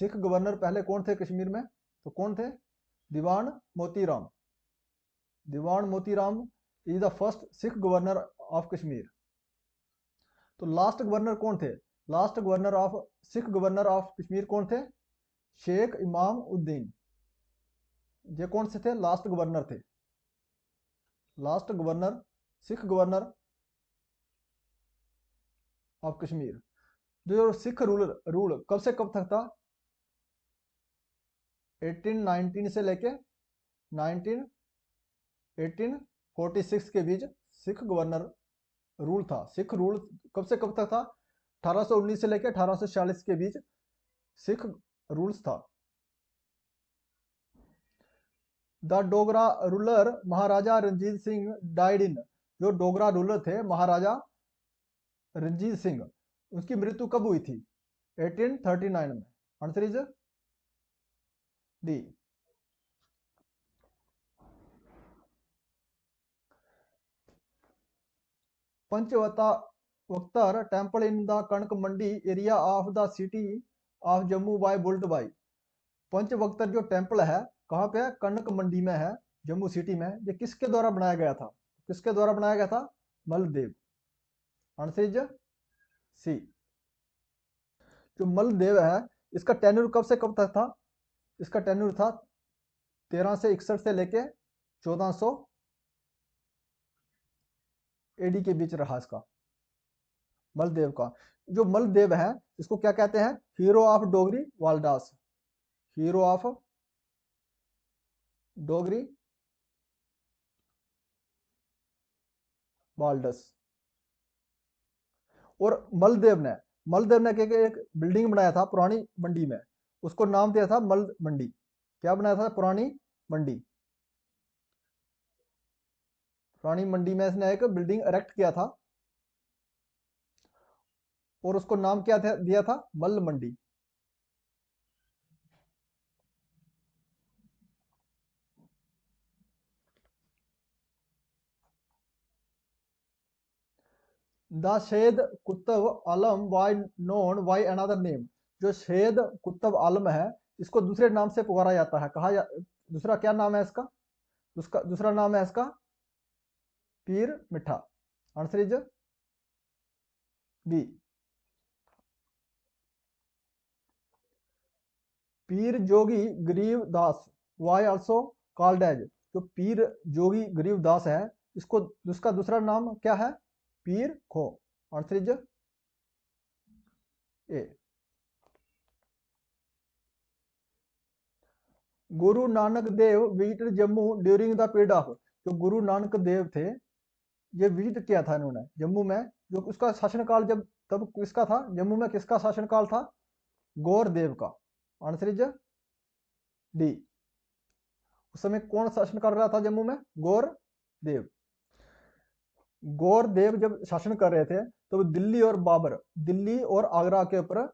Sikh governor पहले कौन थे कश्मीर में? तो कौन थे? Diwan Motiram. Diwan Motiram is the first Sikh governor of Kashmir. तो लास्ट गवर्नर कौन थे? Last governor of Sikh governor of Kashmir कौन थे? शेख इमाम उद्दीन। ये कौन से थे? लास्ट गवर्नर थे। Last governor, Sikh governor of Kashmir. जो सिख रूल कब से कब तक था? 1819 से लेके 1846 के बीच सिख गवर्नर रूल था। सिख रूल कब से कब तक था? 1819 से लेके 1846 के बीच सिख रूल्स था। The Dogra ruler Maharaja Ranjit Singh died in. जो डोगरा रूलर थे महाराजा रंजीत सिंह, उसकी मृत्यु कब हुई थी? 1839 में। Answer is D. Panchvaktra temple in the Kanak Mandi area of the city of Jammu by built by. Panchvaktra जो टेम्पल है कहाँ पे है? कनक मंडी में है, जम्मू सिटी में। ये किसके द्वारा बनाया गया था? किसके द्वारा बनाया गया था? मलदेव। Answer is C. जो मलदेव है इसका टेन्यूर कब से कब तक था? इसका टेन्यूर था 1361 से लेके 1400 एडी के बीच रहा इसका, मलदेव का। जो मलदेव है इसको क्या कहते हैं? Hero of Dogri Waldas. Hero of Dogri Waldas. और मलदेव ने एक बिल्डिंग बनाया था पुरानी मंडी में, उसको नाम दिया था मल मंडी। क्या बनाया था? पुरानी मंडी। पुरानी मंडी में इसने एक बिल्डिंग इरेक्ट किया था और उसको नाम क्या दिया था? Mal Mandi. The Syed Qutub Alam was known by another name. जो सैयद कुतुब आलम है इसको दूसरे नाम से पुकारा जाता है। दूसरा क्या नाम है इसका? उसका दूसरा नाम है इसका Peer Mitha. Answer is B. Peer Jogi Garib Das why also called as. जो पीर जोगी गरीब दास है इसको उसका दूसरा नाम क्या है? Pir Kho. Answer is A. Guru Nanak Dev visited Jammu during the period of. जो गुरु नानक देव थे ये विजिट किया था इन्होंने जम्मू में। जो उसका शासनकाल जब तब किसका था? जम्मू में किसका शासनकाल था? गौर देव का। Answer is D. उस समय कौन शासन कर रहा था जम्मू में? गौर देव। गौर देव जब शासन कर रहे थे तो दिल्ली और बाबर, दिल्ली और आगरा के ऊपर,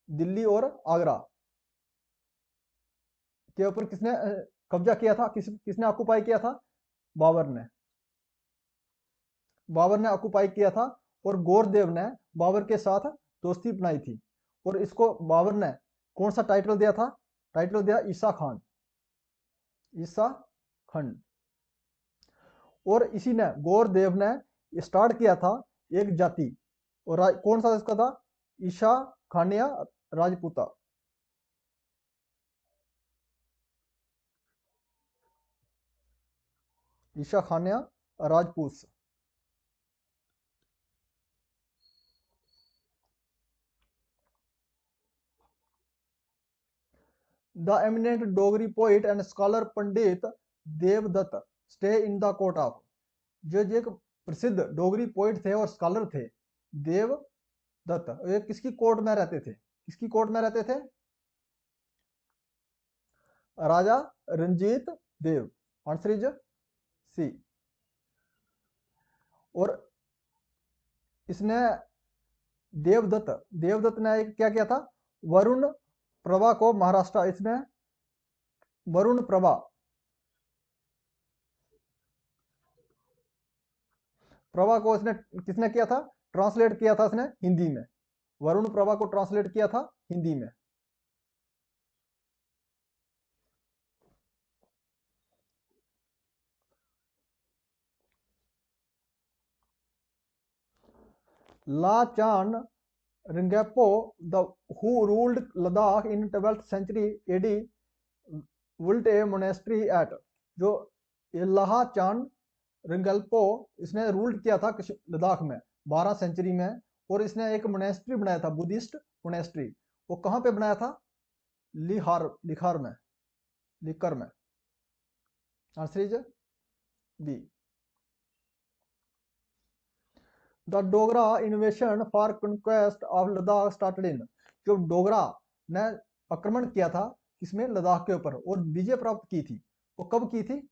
दिल्ली और आगरा के ऊपर किसने कब्जा किया था? किसने ऑक्युपाई किया था? बाबर ने। बाबर ने ऑक्युपाई किया था और गौरदेव ने बाबर के साथ दोस्ती बनाई थी। और इसको बाबर ने कौन सा टाइटल दिया था? टाइटल दिया ईसा खान, ईसा खंड। और इसी ने गौरदेव ने स्टार्ट किया था एक जाति, और कौन सा इसका था? Isha Khaniya Rajputa. Isha Khaniya Rajput. The eminent Dogri poet and scholar Pandit Devdatt stay in the court of. जो एक प्रसिद्ध डोगरी पोइट थे और स्कॉलर थे देवदत्त, ये किसकी कोर्ट में रहते थे? किसकी कोर्ट में रहते थे? Raja Ranjit Dev. Answer is C. और इसने देवदत्त ने एक क्या किया था? वरुण प्रभा को महाराष्ट्र, इसने वरुण प्रभा को इसने किसने किया था? ट्रांसलेट किया था इसने हिंदी में। वरुण प्रभा को ट्रांसलेट किया था हिंदी में। La Chan Ringepo the who ruled Ladakh in 12th century AD built a monastery at, जो ये लाहा चान रिंगेल्पो इसने रूल्ड किया था लद्दाख में 12 सेंचुरी में, और इसने एक मोनेस्ट्री बनाया था, बुद्धिस्ट मोनेस्ट्री। वो कहाँ पे बनाया था? लिखार में, लिकर में। Answer is B. The Dogra invasion for conquest of Ladakh started in, जो डोगरा ने आक्रमण किया था इसमें लद्दाख के ऊपर और विजय प्राप्त की थी, वो कब की थी?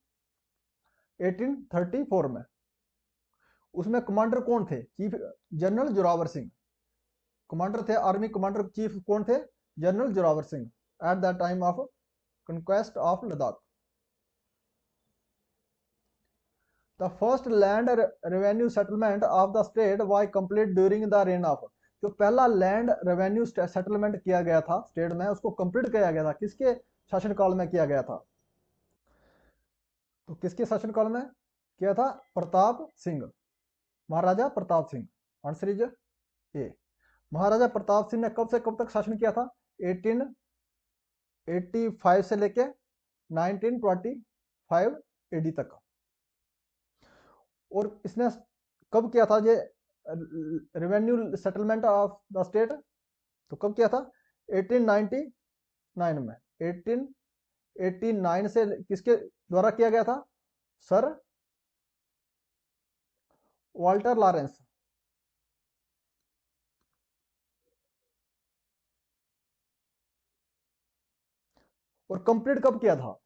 1834 में। उसमें कमांडर कौन थे? Chief general Zorawar Singh commander थे, आर्मी कमांडर चीफ कौन थे? General Zorawar Singh eight the time of conquest of Ladakh. The first land revenue settlement of the state was complete during the reign of, जो पहला लैंड रेवेन्यू सेटलमेंट किया गया था स्टेट में, उसको कंप्लीट किया गया था किसके शासनकाल में किया गया था? तो किसके शासनकाल में किया था? Pratap Singh, Maharaja Pratap Singh. Answer is A. Maharaja Pratap Singh ने कब से कब तक शासन किया था? 1885 से लेके 1925 AD तक। और इसने कब किया था ये revenue settlement of the state? तो कब किया था? 1899 में। 1889 से किसके द्वारा किया गया था? Sir Walter Lawrence. और कंप्लीट कब किया था?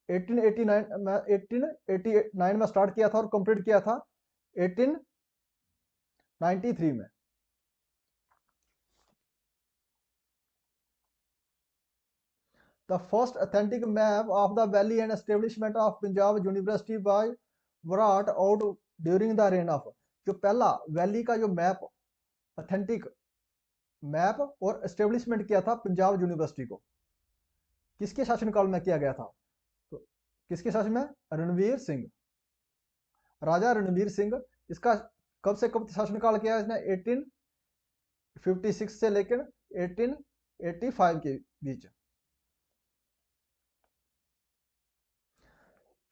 1889 में स्टार्ट किया था और कंप्लीट किया था 1893 में। The first authentic map of the valley and establishment of Punjab university by brought out during the reign of, जो पहला वैली का जो मैप, अथेंटिक मैप और एस्टेब्लिशमेंट किया था पंजाब यूनिवर्सिटी को, किसके शासनकाल में किया गया था? तो किसके शासन में? रणवीर सिंह, राजा रणवीर सिंह। इसका कब से कब शासनकाल किया इसने? 1856 से लेकर 1885 के बीच।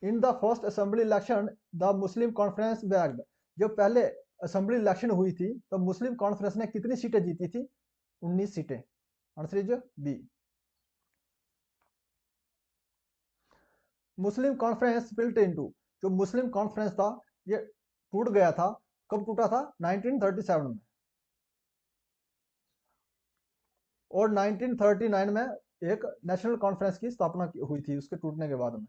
In the first assembly election the Muslim conference bagged, जो पहले असेंबली इलेक्शन हुई थी तो मुस्लिम कॉन्फ्रेंस ने कितनी सीटें जीती थी? 19 सीटें। Answer is B. Muslim conference split into, जो मुस्लिम कॉन्फ्रेंस था ये टूट गया था, कब टूटा था? 1937 में। और 1939 में एक नेशनल कॉन्फ्रेंस की स्थापना हुई थी उसके टूटने के बाद में।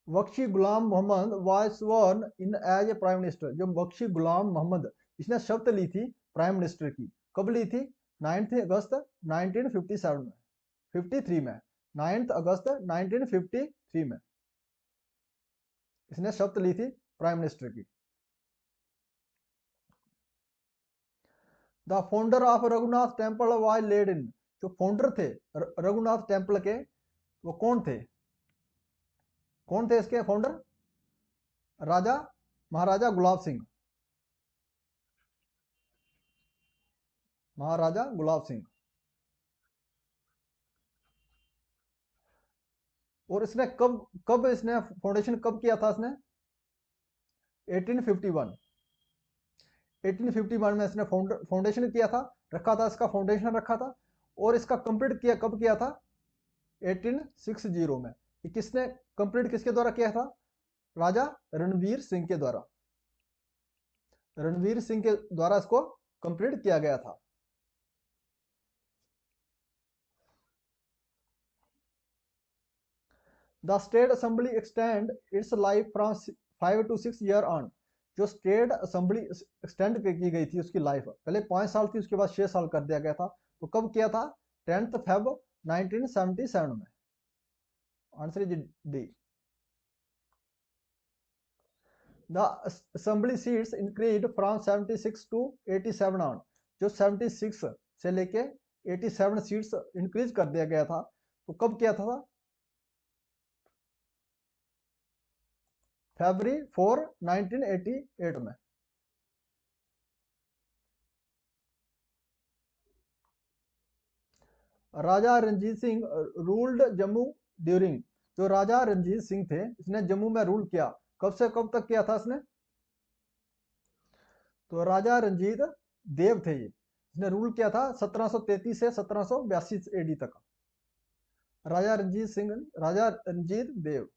Bakshi Ghulam Mohammad was sworn in as a prime minister, जो बख्शी गुलाम मोहम्मद इसने शपथ ली थी प्राइम मिनिस्टर की, कब ली थी? 9 अगस्त 1957 में, 53 में, 9 अगस्त 1953 में इसने शपथ ली थी प्राइम मिनिस्टर की। The founder of Raghunath temple was laid in, जो फाउंडर थे रघुनाथ टेम्पल के, वो कौन थे? कौन थे इसके फाउंडर? राजा महाराजा गुलाब सिंह, महाराजा गुलाब सिंह। और इसने कब कब इसने फाउंडेशन कब किया था? इसने 1851, 1851 में इसने फाउंडेशन किया था, रखा था, इसका फाउंडेशन रखा था। और इसका कंप्लीट किया कब किया था? 1860 में। ये किसने कंप्लीट किसके द्वारा किया था? राजा रणवीर सिंह के द्वारा, रणवीर सिंह के द्वारा इसको कंप्लीट किया गया था। The state assembly extend it's life from 5 to 6 year on, जो स्टेट असेंबली एक्सटेंड की गई थी उसकी लाइफ, पहले 5 साल थी, उसके बाद 6 साल कर दिया गया था। तो कब किया था? 10 Feb 1977 में। Answer is D. The assembly seats increase from 76 to 87 on, जो 76 से लेके 87 सीट्स इंक्रीज कर दिया गया था। तो कब किया था? February 4 1988 में। राजा रणजीत सिंह रूल्ड जम्मू ड्यूरिंग, जो राजा रणजीत सिंह थे इसने जम्मू में रूल किया, कब से कब तक किया था इसने? तो राजा रंजीत देव थे ये, इसने रूल किया था 1733 से 1782 एडी तक। Raja Ranjit Singh, Raja Ranjit Dev.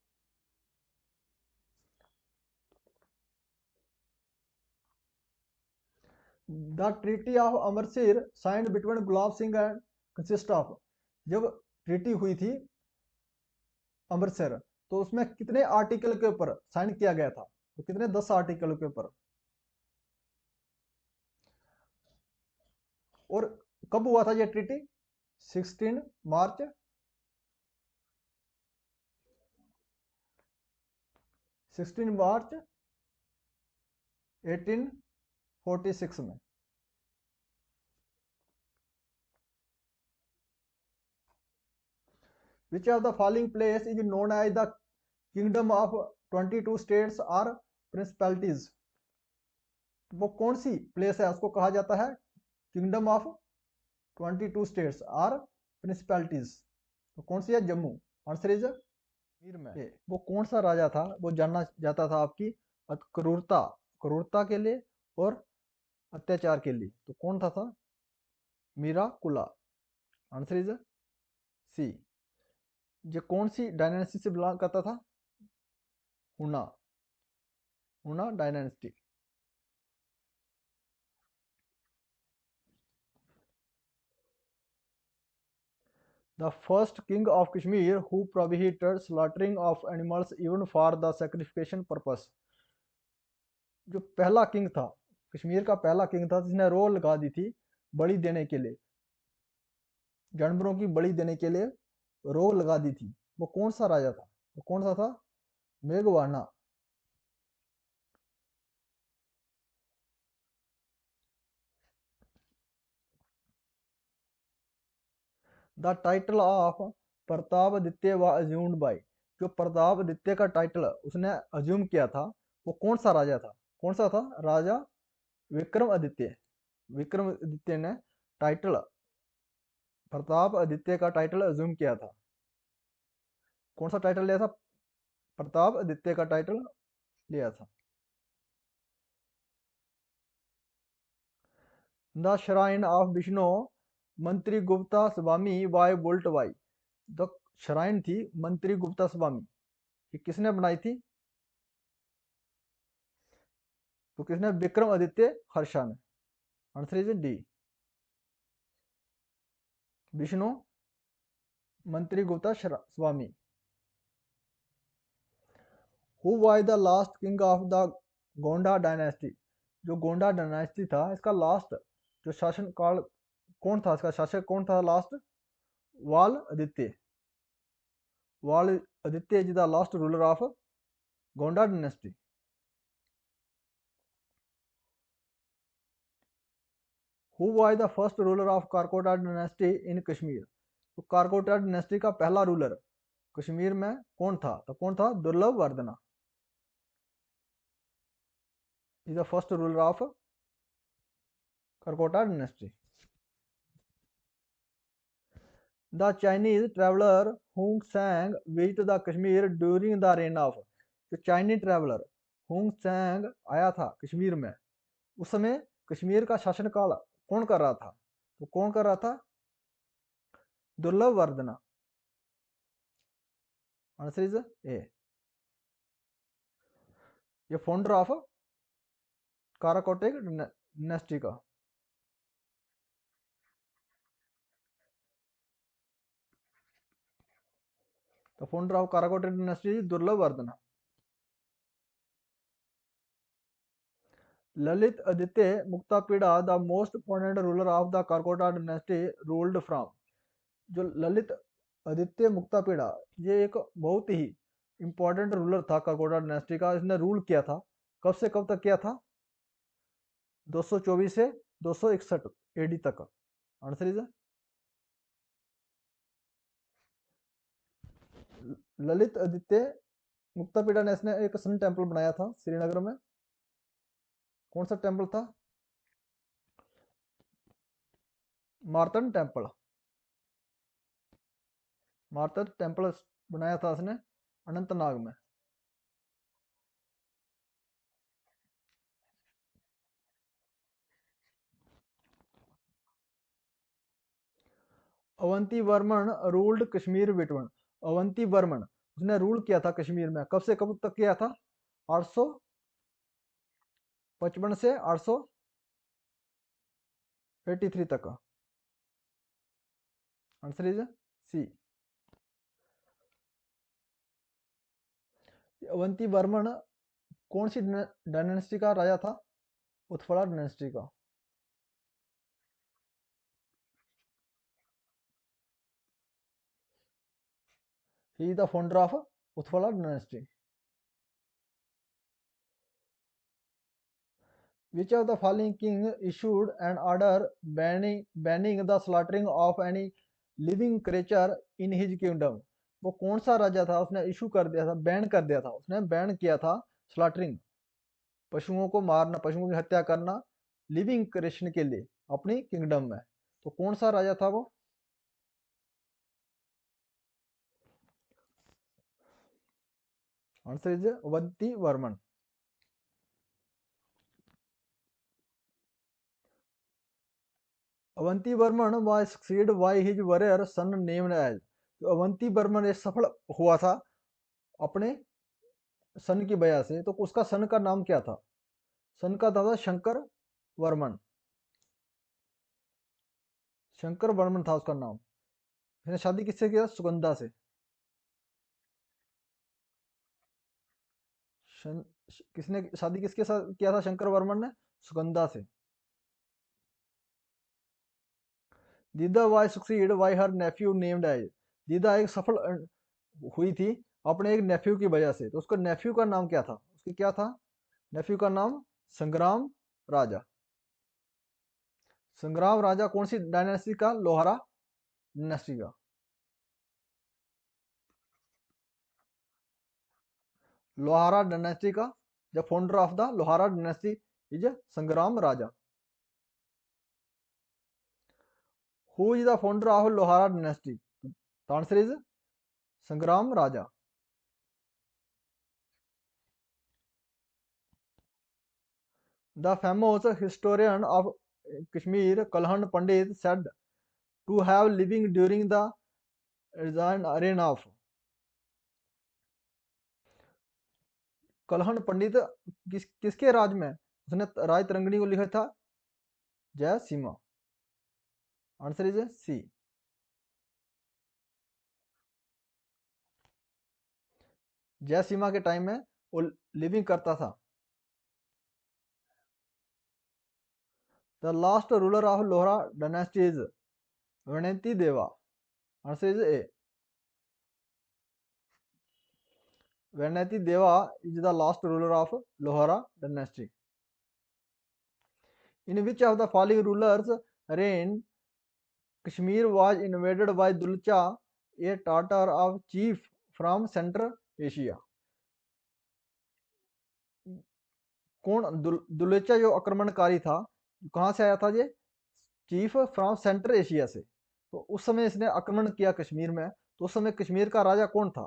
The treaty of Amritsar signed between Gulab Singh and consist of, जब ट्रीटी हुई थी अमृतसर तो उसमें कितने आर्टिकल के ऊपर साइन किया गया था? तो कितने? 10 आर्टिकल के ऊपर। और कब हुआ था ये ट्रीटी? 16 मार्च 16 मार्च 1846 में। Which of the following place is known as the kingdom of 22 states or principalities? वो कौन सी प्लेस है, उसको कहा जाता है किंगडम ऑफ 22 स्टेट्स और प्रिंसिपैलिटीज? तो कौन सी है? जम्मू। आंसर इज कश्मीर में। वो कौन सा राजा था? वो जानना जाता था आपकी क्रूरता, क्रूरता के लिए और अत्याचार के लिए। तो कौन था? Meera Kula. Answer is C. ये कौन सी डायनेस्टी से बिलोंग करता था? हुना, हुना dynasty. The first king of Kashmir who prohibited slaughtering of animals even for the sacrification purpose, जो पहला किंग था, कश्मीर का पहला किंग था जिसने रो लगा दी थी बलि देने के लिए, जानवरों की बलि देने के लिए रो लगा दी थी, वो कौन सा राजा था? वो कौन सा था? मेघवाना। The title of Pratap Aditya was assumed bye, जो प्रताप आदित्य का टाइटल उसने अज्यूम किया था वो कौन सा राजा था? कौन सा था? राजा विक्रमादित्य। विक्रमादित्य ने टाइटल, प्रताप आदित्य का टाइटल अज्यूम किया था। कौन सा टाइटल लिया था? प्रताप आदित्य का टाइटल लिया था। The shrine of Vishnu Mantri Gupta Swami was built by, the shrine थी मंत्री गुप्ता स्वामी, ये किसने बनाई थी? तो किसने? विक्रमादित्य हर्षा ने। Answer is D, Vishnu Mantri Gupta Swami. Who was the last king of the Gonda dynasty, जो गोंडा डायनेस्टी था इसका लास्ट जो शासन काल कौन था? इसका शासक कौन था लास्ट? वाल आदित्य। वाल Aditya is the last ruler of Gonda dynasty. Who was the first ruler of Karkota dynasty in Kashmir, तो कारकोटा डायनेस्टी का पहला रूलर कश्मीर में कौन था? तो कौन था? Durlabh Vardhana is the first ruler of Karkota dynasty. The Chinese traveller Hiuen Tsang visit the Kashmir during the reign of, जो चाइनीज ट्रेवलर हुंग सैंग आया था कश्मीर में उस समय कश्मीर का शासनकाल कौन कर रहा था? तो कौन कर रहा था? दुर्लभ वर्धना। आंसर इज ए। ये फाउंडर ऑफ काराकोटेक डायनेस्टी का। तो founder of Karkotak dynasty Durlabh Vardhana. Lalit Aditya Muktapida the most important ruler of the Karkota dynasty ruled from, जो ललित आदित्य मुक्तापिड़ा ये एक बहुत ही इंपॉर्टेंट रूलर था कारकोटा डायनेस्टी का, इसने रूल किया था कब से कब तक किया था? 224 से 261 एडी तक। आंसर इज ललित आदित्य मुक्तापिड़ा ने इसने एक सन टेम्पल बनाया था श्रीनगर में। कौन सा टेम्पल था? मार्तन टेम्पल। मार्तर टेम्पल बनाया था उसने अनंतनाग में। Avanti Varman ruled Kashmir between. अवंती वर्मन उसने रूल किया था कश्मीर में, कब से कब तक किया था? 855 से 883 तक का। Answer is C. Avanti Varman कौन सी डायनेस्टी का राजा था? उत्पला डायनेस्टी का। He is the founder of Utpala dynasty. Which of the following king issued an order banning the slaughtering of any living creature in his kingdom? वो कौन सा राजा था, उसने इशू कर दिया था, बैन कर दिया था, उसने बैन किया था स्लॉटरिंग, पशुओं को मारना, पशुओं की हत्या करना लिविंग क्रिएशन के लिए अपनी किंगडम में? तो कौन सा राजा था वो? Answer is Avanti Varman. Avanti Varman was succeed by his warrior son named as. तो अवंती वर्मन ये सफल हुआ था अपने सन की वजह से, तो उसका सन का नाम क्या था? सन का था शंकर वर्मन। शंकर वर्मन था उसका नाम। उसने शादी किससे किया? सुगंधा से। शन, किसने शादी किसके साथ किया था शंकर वर्मन ने? सुगंधा से। दीदा वाई सक्सीड वाई हर नेफ्यू नेम्ड एज। दीदा एक सफल हुई थी अपने एक नेफ्यू की वजह से, तो उसका नेफ्यू का नाम क्या था? उसकी क्या था नेफ्यू का नाम? संग्राम राजा। संग्राम राजा कौन सी डायनेस्टी का? लोहारा डायनेस्टी का। लोहारा डायनेस्टी का the founder of the Lohara dynasty is Sangram Raja. Who is the founder of Lohara dynasty? The answer is Sangram Raja. The famous historian of Kashmir Kalhan Pandit said to have living during the reign of। Kalhan Pandit किसके राज में उसने राज तरंगिणी को लिखा था? जय सीमा। आंसर इज सी। जय सीमा के टाइम में वो लिविंग करता था। The last ruler of Lohara dynasty is Vainti Deva. Answer is A. Vainti Deva is the last ruler of Lohara dynasty. In which of the following rulers reign Kashmir was invaded by Dulcha, a Tatar of chief from Central Asia। कौन दुलेचा जो आक्रमणकारी था, कहाँ से आया था ये? Chief from central Asia से। तो उस समय इसने आक्रमण किया कश्मीर में, तो उस समय कश्मीर का राजा कौन था?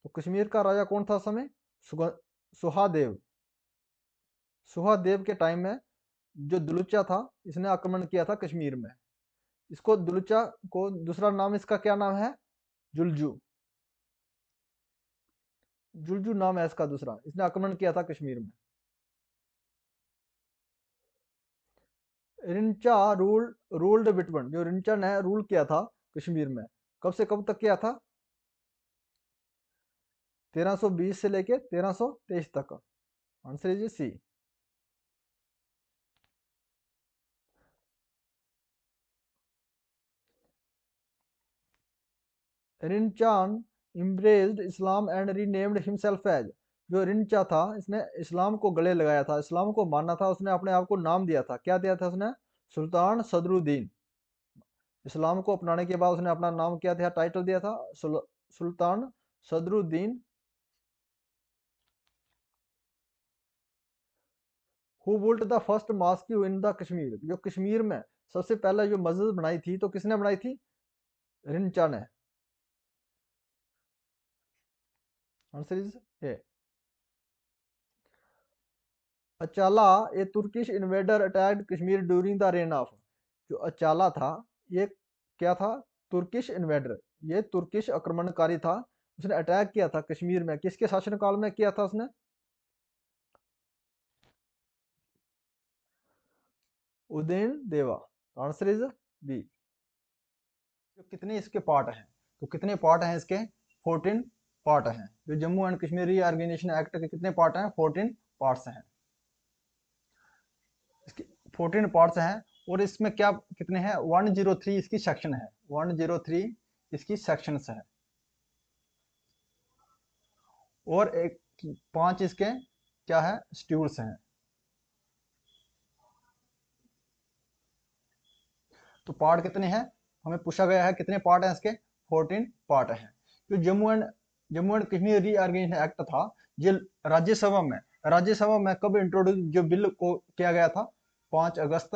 तो कश्मीर का राजा कौन था उस समय? सुहादेव। सुहादेव के टाइम में जो दुलुचा था, इसने आक्रमण किया था कश्मीर में। इसको दुलुचा को दूसरा नाम इसका क्या नाम है? जुलजू। जुलजू नाम है इसका दूसरा। इसने आक्रमण किया था कश्मीर में। रिंचा रूल्ड बिटवन। जो रिंचा ने रूल किया था कश्मीर में, कब से कब तक किया था? 1320 से लेके 1323 तक का। Answer is C. Rinchan embraced Islam and renamed himself as. जो रिंचा था, इसने इस्लाम को गले लगाया था, इस्लाम को माना था, उसने अपने आप को नाम दिया था। क्या दिया था उसने? सुल्तान सदरुद्दीन। इस्लाम को अपनाने के बाद उसने अपना नाम क्या दिया, टाइटल दिया था? Sultan Sadruddin. Who built the first mosque in the Kashmir. जो कश्मीर में सबसे पहले जो मस्जिद बनाई थी, तो किसने बनाई थी? रिंचा ने। Answer is A. Achala a Turkish invader attacked Kashmir during the reign of. जो अचाला था ये क्या था? तुर्किश इन्वेडर, ये तुर्किश आक्रमणकारी था। उसने अटैक किया था कश्मीर में, किसके शासनकाल में किया था उसने? Udayan Deva. Answer is B. तो कितने इसके पार्ट हैं? तो कितने पार्ट हैं इसके? 14 पार्ट हैं। जो Jammu and Kashmir reorganisation act के कितने पार्ट हैं? 14 पार्ट्स हैं इसके। 14 पार्ट्स हैं। और इसमें क्या कितने हैं? 103 इसकी सेक्शन है। 103 इसकी सेक्शंस है। और एक 5 इसके क्या है? शेड्यूल्स हैं। तो पार्ट कितने हैं? हमें पूछा गया है कितने पार्ट हैं इसके? 14 पार्ट हैं। जो Jammu and Kashmir reorganisation act था, ये राज्यसभा में कब इंट्रोड्यूस जो बिल को किया गया था? 5 अगस्त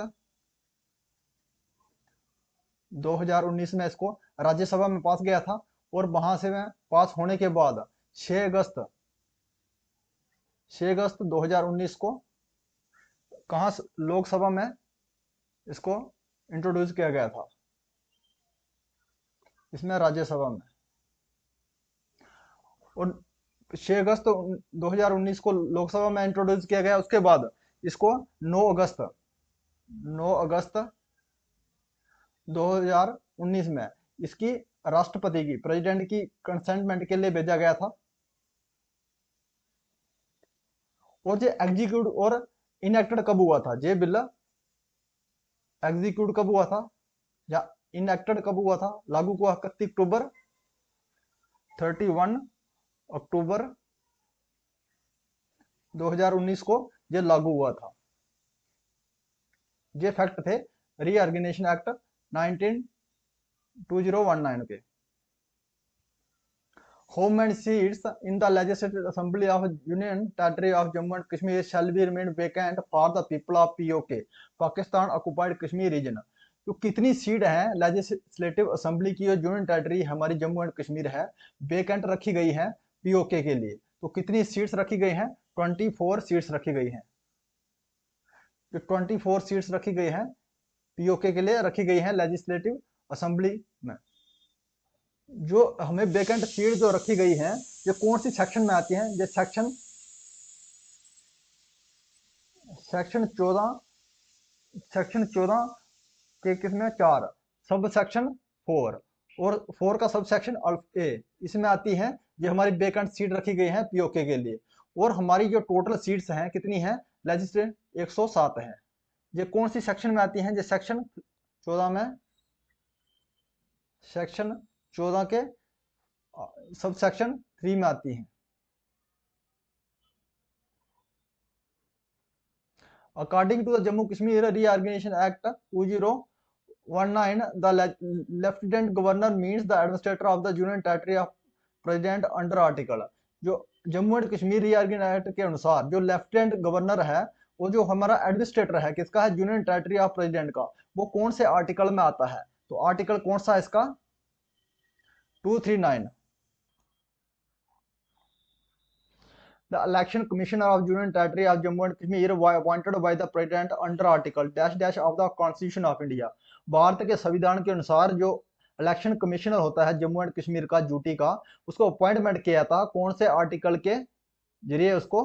2019 में इसको राज्यसभा में पास गया था। और वहां से में पास होने के बाद 6 अगस्त 2019 को कहा लोकसभा में इसको इंट्रोड्यूस किया गया था, इसमें राज्यसभा में। और 6 अगस्त 2019 को लोकसभा में इंट्रोड्यूस किया गया। उसके बाद इसको 9 अगस्त 2019 में इसकी राष्ट्रपति की, प्रेसिडेंट की कंसेंटमेंट के लिए भेजा गया था। और ये एग्जीक्यूट और इनएक्टेड कब हुआ था? ये बिल एग्जीक्यूट कब हुआ था या इनएक्टेड कब हुआ था? लागू हुआ 31 अक्टूबर 2019 को ये लागू हुआ था। ये फैक्ट थे रीऑर्गेनाइजेशन एक्ट 2019 के। Home and seats in the Legislative Assembly of Union Territory of Jammu and Kashmir shall be remain vacant for the people of POK, Pakistan Occupied Kashmir Region। तो कितनी सीट है legislative assembly की और union territory हमारी Jammu and Kashmir है, vacant रखी गई है पीओके के लिए? तो कितनी सीट्स रखी गई हैं? 24 सीट्स रखी गई हैं। जो 24 सीट्स रखी गई हैं पीओके के लिए रखी गई हैं लेजिस्लेटिव असेंबली में। जो हमें वेकेंट सीट जो रखी गई है, ये कौन सी सेक्शन में आती है? ये सेक्शन 14 के किसमें? 4 सब सेक्शन 4 और 4 का सब सेक्शन ए इसमें आती है। ये हमारी वेकेंट सीट रखी गई है पीओके के लिए। और हमारी जो टोटल सीट्स हैं कितनी है लेजिस्लेटिव? 107 है। ये कौन सी सेक्शन में आती हैं? ये सेक्शन 14 में, सेक्शन 14 के सब सेक्शन 3 में आती हैं। According to the Jammu Kashmir Reorganization Act 2019, the Lieutenant Governor means the administrator of the Union Territory of President under Article। जो Jammu and Kashmir reorganisation act के अनुसार जो लेफ्टिनेंट गवर्नर है, वो जो हमारा एडमिनिस्ट्रेटर है किसका है? यूनियन टेरिटरी ऑफ प्रेसिडेंट का। वो कौन से आर्टिकल में आता है? तो आर्टिकल कौन सा है इसका? 239। The Election Commissioner of Union Territory of Jammu and Kashmir appointed by the President under Article dash dash of the Constitution of India। Bharat के संविधान के अनुसार जो इलेक्शन कमिश्नर होता है जम्मू एंड कश्मीर का ड्यूटी का, उसको अपॉइंटमेंट किया था कौन से आर्टिकल के जरिए उसको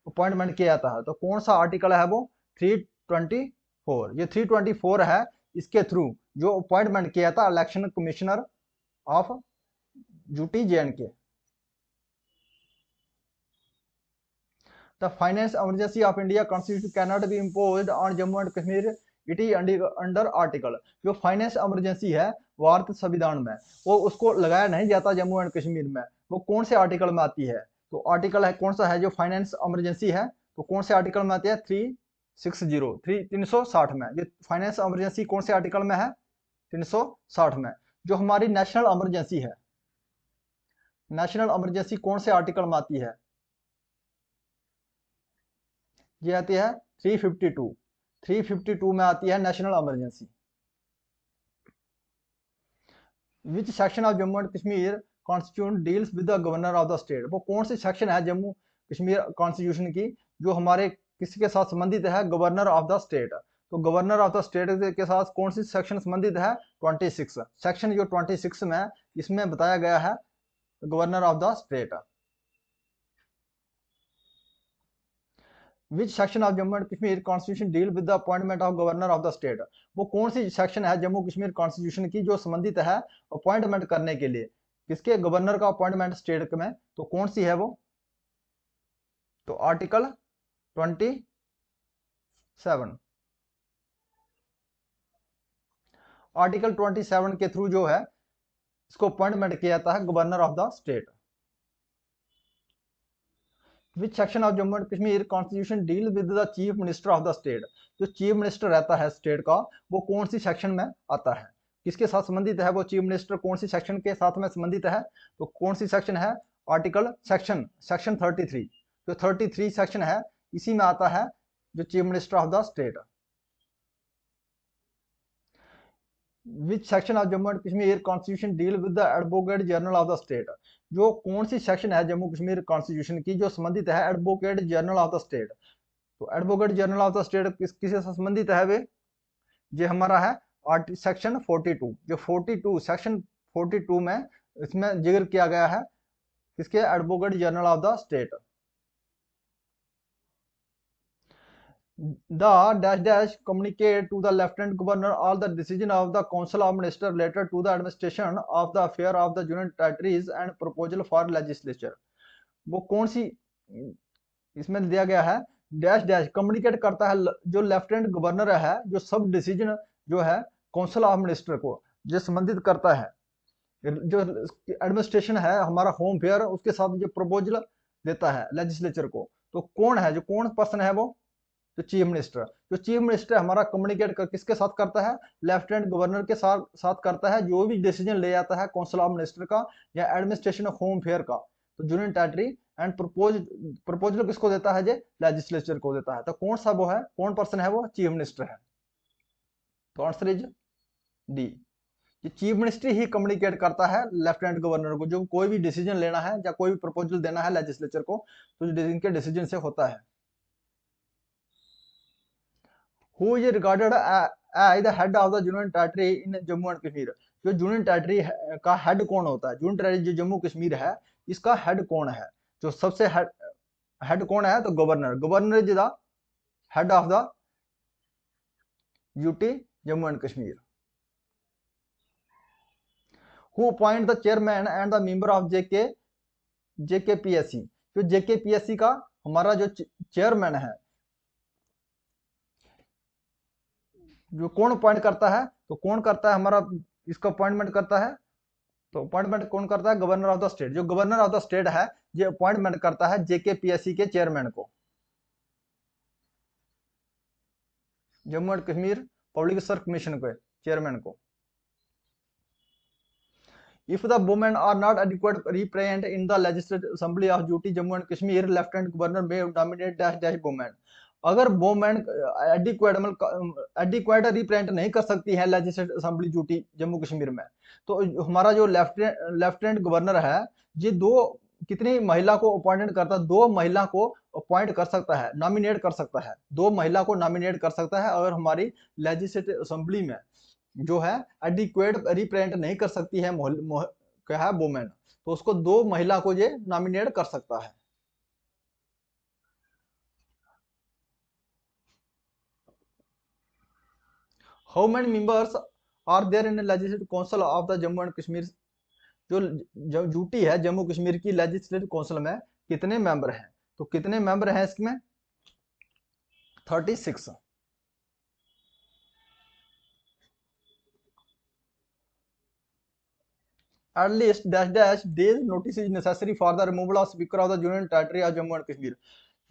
अपॉइंटमेंट किया था? तो कौन सा आर्टिकल है वो? 324। ये 324 है, इसके थ्रू जो अपॉइंटमेंट किया था election commissioner of duty JNK। The finance emergency of India constitution cannot be imposed on Jammu and Kashmir। It is under article। जो फाइनेंस इमरजेंसी है भारत संविधान में, वो उसको लगाया नहीं जाता जम्मू एंड कश्मीर में। वो कौन से आर्टिकल में आती है? तो आर्टिकल है कौन सा है जो फाइनेंस इमरजेंसी है? तो कौन से आर्टिकल में आती है? 360 में। ये फाइनेंस इमरजेंसी कौन से आर्टिकल में है? 360 में। जो हमारी नेशनल इमरजेंसी है, नेशनल इमरजेंसी कौन से आर्टिकल में आती है? ये आती है 352 में आती है national emergency. Which section of Jammu and Kashmir constitution deals with the governor of the state. वो कौन सी सेक्शन है जम्मू कश्मीर कॉन्स्टिट्यूशन की जो हमारे किसके साथ संबंधित है? Governor of the state. तो गवर्नर ऑफ द स्टेट के साथ कौन सी सेक्शन संबंधित है? 26 सेक्शन जो 26 में इसमें बताया गया है governor of the state. Which section of Jammu and Kashmir constitution deal with the appointment of governor of the state. वो कौन सी सेक्शन है जम्मू कश्मीर कॉन्स्टिट्यूशन की जो संबंधित है अपॉइंटमेंट करने के लिए किसके? गवर्नर का अपॉइंटमेंट स्टेट में। तो कौन सी है वो? तो आर्टिकल 27। आर्टिकल 27 के थ्रू जो है इसको अपॉइंटमेंट किया जाता है governor of the state. Which section of Jammu and Kashmir constitution deal with the chief minister of the state. जो चीफ मिनिस्टर रहता है स्टेट का वो कौन सी सेक्शन में आता है? किसके साथ संबंधित है वो चीफ मिनिस्टर? कौन सी सेक्शन के साथ में संबंधित है? तो कौन सी सेक्शन है? Article section 33। जो 33 सेक्शन है इसी में आता है जो chief minister of the state. Which section of Jammu and Kashmir constitution deal with the advocate general of the state. जो कौन सी सेक्शन है जम्मू कश्मीर कॉन्स्टिट्यूशन की जो संबंधित है advocate general of the state. तो advocate general of the state किससे संबंधित है वे? ये हमारा है सेक्शन 42। जो 42 सेक्शन 42 में इसमें जिक्र किया गया है किसके? Advocate general of the state. The dash dash communicate to the lieutenant governor all the decision of the council of minister related to the administration of the affair of the union territories and proposal for legislature। वो कौन सी इसमें दिया गया है? Dash dash communicate करता है जो lieutenant governor है जो सब डिसीजन जो है काउंसिल ऑफ मिनिस्टर को जो संबंधित करता है जो एडमिनिस्ट्रेशन है हमारा होम फेयर उसके साथ जो प्रपोजल देता है लेजिस्लेचर को। तो कौन है? जो कौन पर्सन है वो? जो चीफ मिनिस्टर। जो चीफ मिनिस्टर हमारा कम्युनिकेट किसके साथ करता है? लेफ्टिनेंट गवर्नर के साथ करता है जो भी डिसीजन ले जाता है काउंसिल ऑफ मिनिस्टर का या एडमिनिस्ट्रेशन ऑफ होम फेयर का। तो यूनियन टेरिटरी एंड प्रपोजल किसको देता है? जे लेजिस्लेचर को देता है। तो कौन सा वो है? कौन पर्सन है वो? चीफ मिनिस्टर है। तो आंसर इज डी। ये चीफ मिनिस्टर ही कम्युनिकेट करता है लेफ्टिनेंट गवर्नर को जो कोई भी डिसीजन लेना है या कोई भी प्रपोजल देना है लेजिस्लेचर को तो इनके डिसीजन से होता है। Who is regarded as the head of the union territory in Jammu and Kashmir। जो यूनियन टेरिटरी का हेड कौन होता है? यूनियन टेरिटरी जो जम्मू कश्मीर है इसका हेड कौन है? जो सबसे हेड कौन है? तो governor. Governor is the head of the UT Jammu and Kashmir. Who appoint the chairman and the member of JKPSC। जो JKPSC का हमारा जो चेयरमैन है जो कौन अपॉइंट करता है? तो कौन करता है हमारा इसका अपॉइंटमेंट करता है? तो अपॉइंटमेंट कौन करता है? Governor of the state. जो गवर्नर ऑफ द स्टेट है ये अपॉइंटमेंट करता है JKPSC के चेयरमैन को, Jammu and Kashmir public service commission के चेयरमैन को। If the women are not adequate represent in the legislative assembly of UT Jammu and Kashmir, lieutenant governor may nominate dash dash women। अगर women adequate represent नहीं कर सकती है legislative assembly duty Jammu Kashmir में तो हमारा जो लेफ्टिनेंट गवर्नर है ये कितनी महिला को अपॉइंट करता है? 2 महिला को अपॉइंट कर सकता है, नॉमिनेट कर सकता है। 2 महिला को नॉमिनेट कर सकता है अगर हमारी लेजिस्लेटिव असेंबली में जो है एडिक्वेट रिप्रेजेंट नहीं कर सकती है क्या है वोमेन तो उसको 2 महिला को ये नॉमिनेट कर सकता है। How many members are there in the legislative council of the Jammu and Kashmir। जो यूटी है जम्मू कश्मीर की लेजिस्लेटिव काउंसिल में कितने मेंबर हैं? तो कितने मेंबर हैं इसमें? 36। At least dash dash days notice is necessary for the removal of speaker of the union territory of Jammu and Kashmir।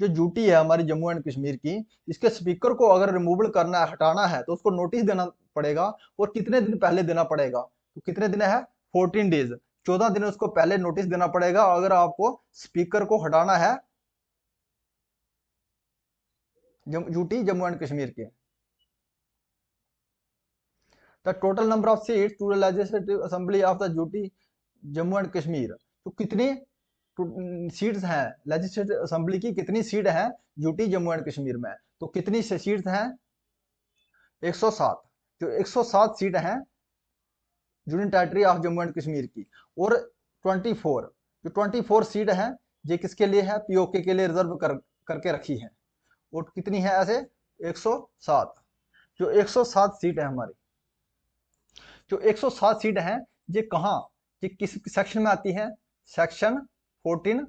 जो ड्यूटी है हमारी जम्मू एंड कश्मीर की इसके स्पीकर को अगर रिमूवल करना है हटाना है तो उसको नोटिस देना पड़ेगा और कितने दिन पहले देना पड़ेगा? तो कितने दिन है? 14 डेज 14 दिन उसको पहले नोटिस देना पड़ेगा अगर आपको स्पीकर को हटाना है यूटी जम्मू एंड कश्मीर के। The total number of seats to the legislative assembly of the UT Jammu and Kashmir, तो कितनी सीट्स हैं लेजिस्लेटिव असेंबली की, कितनी सीट है यूटी जम्मू एंड कश्मीर में, तो कितनी सीट्स हैं 107। तो 107 सीट हैं union territory of Jammu and Kashmir की। और 24 जो 24 सीट है ये किसके लिए है, पीओके के लिए रिजर्व करके रखी है। और कितनी है ऐसे 107। जो 107 सीट है हमारी, जो 107 सीट है ये कहाँ, ये किस सेक्शन में आती है, सेक्शन 14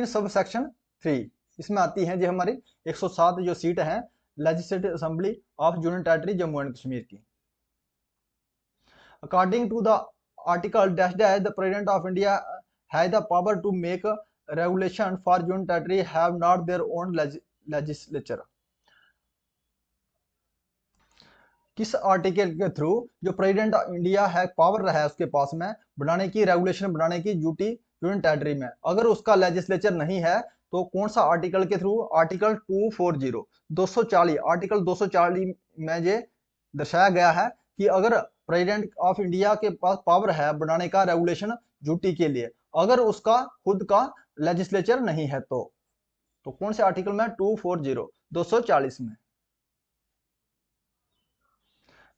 सब सेक्शन 3 इसमें आती है। ये हमारी 107 जो सीट है legislative assembly of union territory Jammu and Kashmir की। According to the article dash dash the president of India has the power to make regulation for union territory have not their own legislature. किस article के through जो president of India है power है उसके पास में बनाने की, रेगुलेशन बनाने की यूटी यूनियन टेरिटरी में, अगर उसका लेजिस्लेचर नहीं है तो कौन सा आर्टिकल के थ्रू, आर्टिकल 240 240 आर्टिकल 240 में ये दर्शाया गया है कि अगर प्रेसिडेंट ऑफ इंडिया के पास पावर है बनाने का रेगुलेशन यूटी के लिए, अगर उसका खुद का लेजिस्लेचर नहीं है तो कौन से आर्टिकल में, 240 240 में।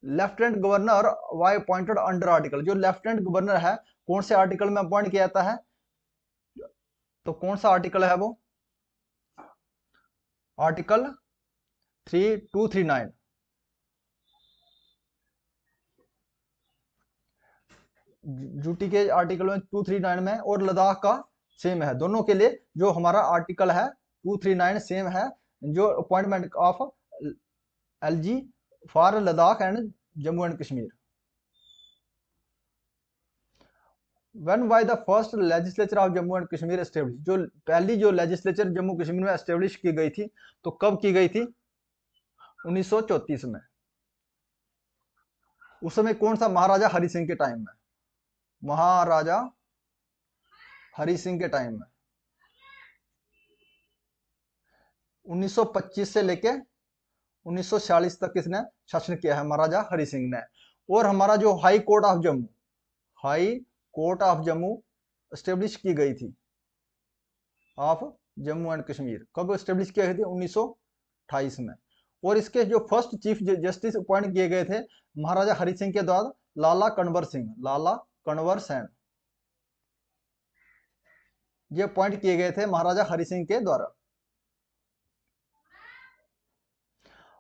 Lieutenant governor why appointed under article, जो लेफ्टिनेंट गवर्नर है कौन से आर्टिकल में अपॉइंट किया जाता है, तो कौन सा आर्टिकल है वो, आर्टिकल 3239 यूटी के आर्टिकल में 239 में, और लद्दाख का सेम है, दोनों के लिए जो हमारा आर्टिकल है 239 सेम है, जो appointment of LG for Ladakh and Jammu and Kashmir. When by the first legislature of Jammu and Kashmir establish, जो पहली जो लेजिस्लेचर जम्मू कश्मीर में एस्टेब्लिश की गई थी तो कब की गई थी, 1934 में। उस समय कौन सा, महाराजा हरि सिंह के टाइम में, महाराजा हरि सिंह के टाइम में 1925 से लेके 1946 तक किसने शासन किया है, महाराजा हरि सिंह ने। और हमारा जो high court of Jammu, high court of Jammu establish की गई थी ऑफ जम्मू एंड कश्मीर, कब एस्टेब्लिश किया गई थी, 1928 में। और इसके जो फर्स्ट चीफ जस्टिस अपॉइंट किए गए थे महाराजा हरि सिंह के द्वारा लाला कन्वर सिंह, लाला कन्वर सेन, ये अपॉइंट किए गए थे महाराजा हरि सिंह के द्वारा।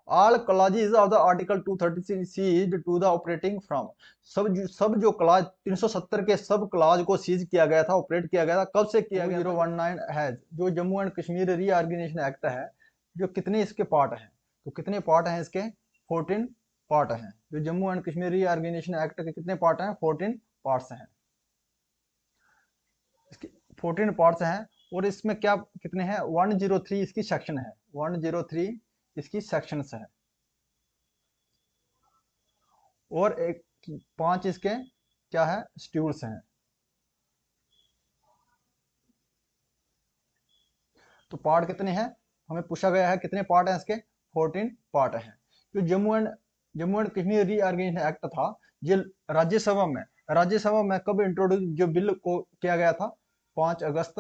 All clauses of the article 230 seized to the operating from, सब जो क्लाज 370 के सब क्लाज को सीज किया गया था, ऑपरेट किया गया था, कब से किया गया, 2019 है जो Jammu and Kashmir reorganisation act है, जो कितने इसके पार्ट हैं, तो कितने पार्ट हैं इसके, 14 पार्ट हैं। जो Jammu and Kashmir reorganisation act के कितने पार्ट हैं, 14 पार्ट्स हैं, इसके 14 पार्ट्स हैं। और इसमें क्या कितने हैं, 103 इसकी सेक्शन है, 103 इसकी सेक्शंस है, और 5 इसके क्या है, शेड्यूल्स हैं। तो पार्ट कितने हैं, हमें पूछा गया है कितने पार्ट हैं इसके, 14 पार्ट हैं। जो Jammu and Kashmir reorganisation act था, ये राज्यसभा में कब इंट्रोड्यूस, जो बिल को किया गया था 5 अगस्त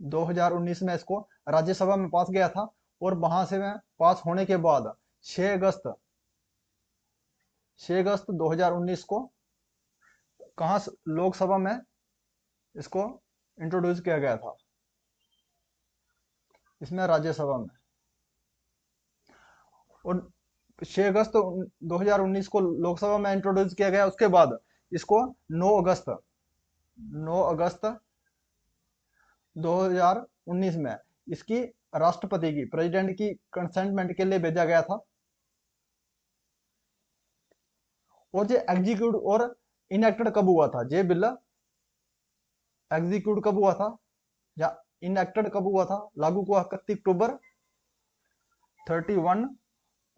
2019 में इसको राज्यसभा में पास गया था। और वहां से में पास होने के बाद 6 अगस्त 2019 को कहां लोकसभा में इसको इंट्रोड्यूस किया गया था, इसमें राज्यसभा में। और 6 अगस्त 2019 को लोकसभा में इंट्रोड्यूस किया गया, उसके बाद इसको 9 अगस्त 2019 में इसकी राष्ट्रपति की, प्रेसिडेंट की कंसेंटमेंट के लिए भेजा गया था। और ये एग्जीक्यूट और इनएक्टेड कब हुआ था, ये बिल एग्जीक्यूट कब हुआ था या इनएक्टेड कब हुआ था, लागू हुआ 31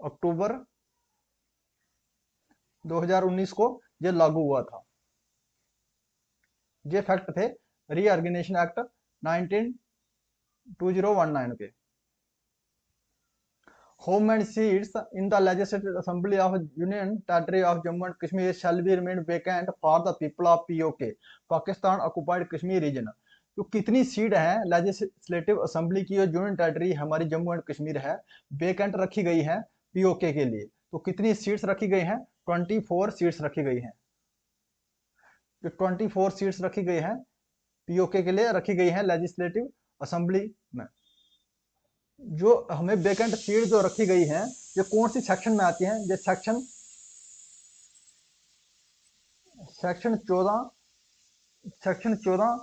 अक्टूबर 2019 को ये लागू हुआ था। ये फैक्ट थे रीऑर्गेनाइजेशन एक्ट 2019 के। Home and seats in the Legislative Assembly of Union Territory of Jammu and Kashmir shall be remain vacant for the people of POK, Pakistan Occupied Kashmir Region. तो कितनी सीट है legislative assembly की और union territory हमारी Jammu and Kashmir है vacant रखी गई है पीओके के लिए? तो कितनी सीट्स रखी गई हैं? 24 सीट्स रखी गई हैं। जो 24 सीट्स रखी गई हैं पीओके के लिए रखी गई हैं लेजिस्लेटिव असेंबली में। जो हमें वेकेंट सीट जो रखी गई हैं ये कौन सी सेक्शन में आती हैं? ये सेक्शन 14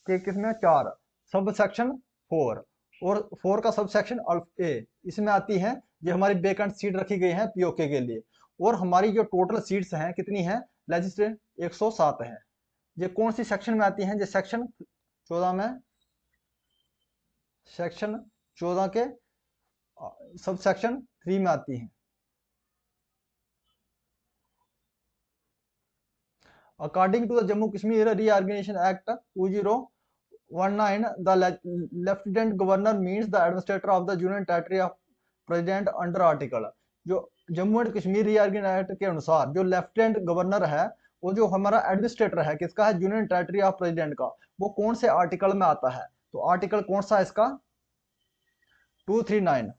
के किसमें 4 सब सेक्शन 4 और 4 का सब सेक्शन ए इसमें आती है। ये हमारी वेकेंट सीट रखी गई है पीओके के लिए। और हमारी जो टोटल सीट्स हैं कितनी है लेजिस्लेटिव 107 है। ये कौन सी सेक्शन में आती हैं? ये सेक्शन 14 में, सेक्शन 14 के सब सेक्शन 3 में आती हैं। According to the Jammu Kashmir reorganisation act 2019, the Lieutenant Governor means the administrator of the Union Territory of President under article। जो Jammu and Kashmir reorganisation act के अनुसार जो लेफ्टिनेंट गवर्नर है वो जो हमारा एडमिनिस्ट्रेटर है किसका है? यूनियन टेरिटरी ऑफ प्रेसिडेंट का। वो कौन से आर्टिकल में आता है? तो आर्टिकल कौन सा है इसका? 239।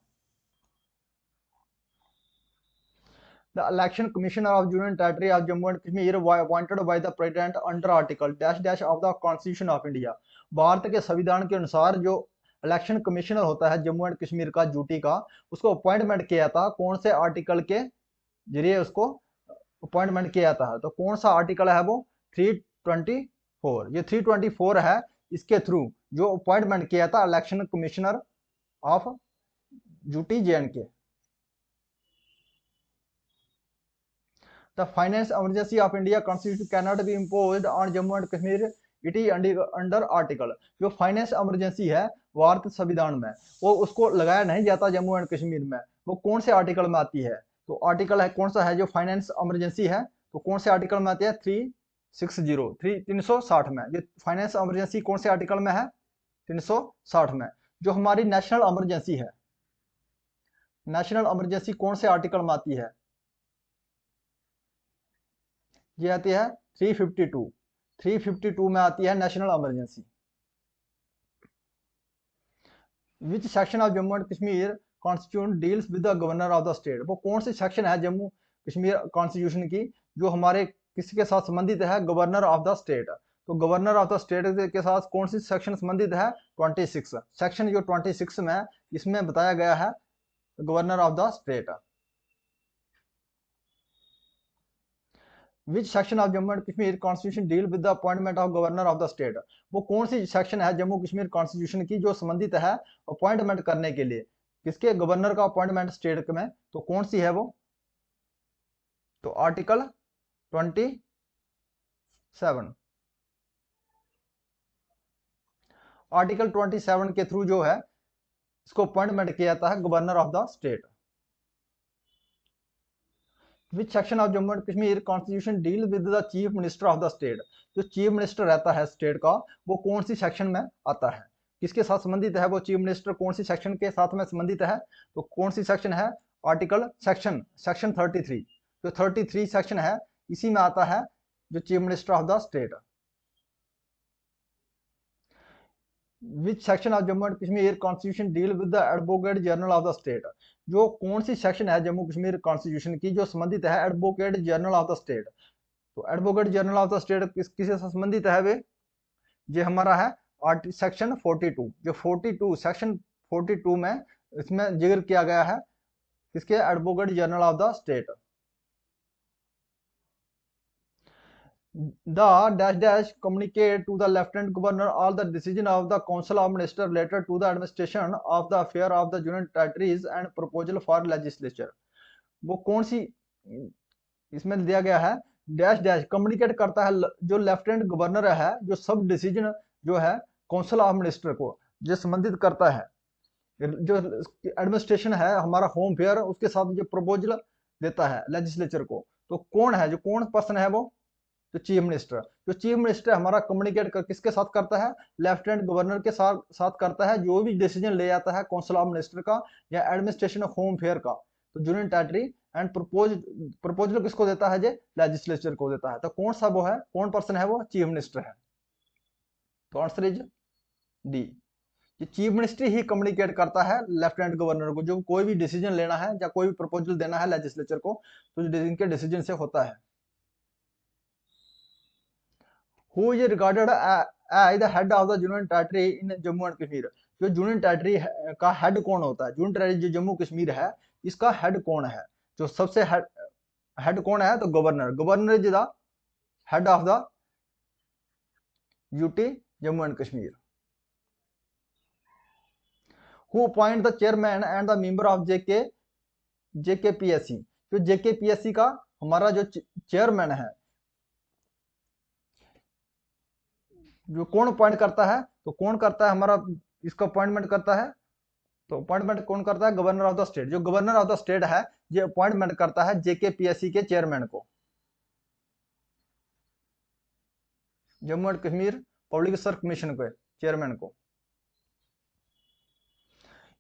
The election commissioner of Union Territory of Jammu and Kashmir appointed by the President under Article dash of the Constitution of India। Bharat के संविधान के अनुसार जो इलेक्शन कमिश्नर होता है जम्मू एंड कश्मीर का ड्यूटी का, उसको अपॉइंटमेंट किया था कौन से आर्टिकल के जरिए उसको अपॉइंटमेंट किया था? तो कौन सा आर्टिकल है वो? 324। ये 324 है, इसके थ्रू जो अपॉइंटमेंट किया था election commissioner of duty JNK। The finance emergency of India constitution cannot be imposed on Jammu and Kashmir। It is under article। जो फाइनेंस इमरजेंसी है भारत संविधान में वो उसको लगाया नहीं जाता जम्मू एंड कश्मीर में। वो कौन से आर्टिकल में आती है? तो आर्टिकल है कौन सा है जो फाइनेंस इमरजेंसी है? तो कौन से आर्टिकल में आती है? 360 में। जो फाइनेंस इमरजेंसी कौन से आर्टिकल में है? 360 में। जो हमारी नेशनल इमरजेंसी है, नेशनल इमरजेंसी कौन से आर्टिकल में आती है? ये आती है 352 में आती है national emergency. Which section of Jammu and Kashmir constitution deals with the governor of the state. वो कौन सी सेक्शन है जम्मू कश्मीर कॉन्स्टिट्यूशन की जो हमारे किसके साथ संबंधित है? Governor of the state. तो गवर्नर ऑफ द स्टेट के साथ कौन सी सेक्शन संबंधित है? 26 सेक्शन जो 26 में इसमें बताया गया है governor of the state. Which section of Jammu and Kashmir Constitution deal with the appointment of governor of the state। वो कौन सी सेक्शन है जम्मू कश्मीर कॉन्स्टिट्यूशन की जो संबंधित है अपॉइंटमेंट करने के लिए किसके? गवर्नर का अपॉइंटमेंट स्टेट में। तो कौन सी है वो? तो आर्टिकल 27। आर्टिकल 27 के थ्रू जो है इसको अपॉइंटमेंट किया जाता है governor of the state. Which section of Jammu and Kashmir Constitution deal with the Chief Minister of the state। जो चीफ मिनिस्टर रहता है स्टेट का वो कौन सी सेक्शन में आता है? किसके साथ संबंधित है वो चीफ मिनिस्टर? कौन सी सेक्शन के साथ में संबंधित है? तो कौन सी सेक्शन है? Article section 33। जो 33 सेक्शन है इसी में आता है जो chief minister of the state. Which section of Jammu and Kashmir Constitution deal with the Advocate General of the state। जो कौन सी सेक्शन है जम्मू कश्मीर कॉन्स्टिट्यूशन की जो संबंधित है advocate general of the state. तो advocate general of the state किससे संबंधित है वे? ये हमारा है सेक्शन 42। जो 42 सेक्शन 42 में इसमें जिक्र किया गया है किसके? Advocate general of the state. The dash communicate to the Lieutenant Governor all the decision of the Council of Ministers related to the administration of the affair of the Union Territories and proposal for legislature। वो कौन सी इसमें दिया गया है? Dash communicate करता है जो lieutenant governor है जो सब डिसीजन जो है काउंसिल ऑफ मिनिस्टर को जो संबंधित करता है जो एडमिनिस्ट्रेशन है हमारा होम फेयर उसके साथ जो प्रपोजल देता है लेजिस्लेचर को। तो कौन है जो कौन पर्सन है वो? तो चीफ मिनिस्टर, जो चीफ मिनिस्टर हमारा कम्युनिकेट किसके साथ करता है, लेफ्टिनेंट गवर्नर के साथ करता है, जो भी डिसीजन ले जाता है काउंसिल ऑफ मिनिस्टर का या एडमिनिस्ट्रेशन ऑफ होम फेयर का, तो यूनियन टेरिटरी एंड प्रपोजल किसको देता है, जे लेजिस्लेचर को देता है। तो कौन सा वो है, कौन पर्सन है वो, चीफ मिनिस्टर है। तो आंसर इज डी। ये चीफ मिनिस्टर ही कम्युनिकेट करता है लेफ्टिनेंट गवर्नर को, जो कोई भी डिसीजन लेना है या कोई भी प्रपोजल देना है लेजिस्लेचर को, तो इनके डिसीजन से होता है। Who is regarded as the head of the union territory in Jammu and Kashmir, जो यूनियन टेरिटरी का हेड कौन होता है, यूनियन टेरिटरी जो जम्मू कश्मीर है इसका हेड कौन है, जो सबसे हेड कौन है, तो governor, governor is the head of the UT Jammu and Kashmir. Who appoint the chairman and the member of JKPSC, जो जेकेपीएससी का हमारा जो चेयरमैन है, जो कौन अपॉइंट करता है, तो कौन करता है हमारा इसका अपॉइंटमेंट करता है, तो अपॉइंटमेंट कौन करता है, गवर्नर ऑफ द स्टेट, जो गवर्नर ऑफ द स्टेट है ये अपॉइंटमेंट करता है जेकेपीएससी के चेयरमैन को, Jammu and Kashmir public service commission के चेयरमैन को।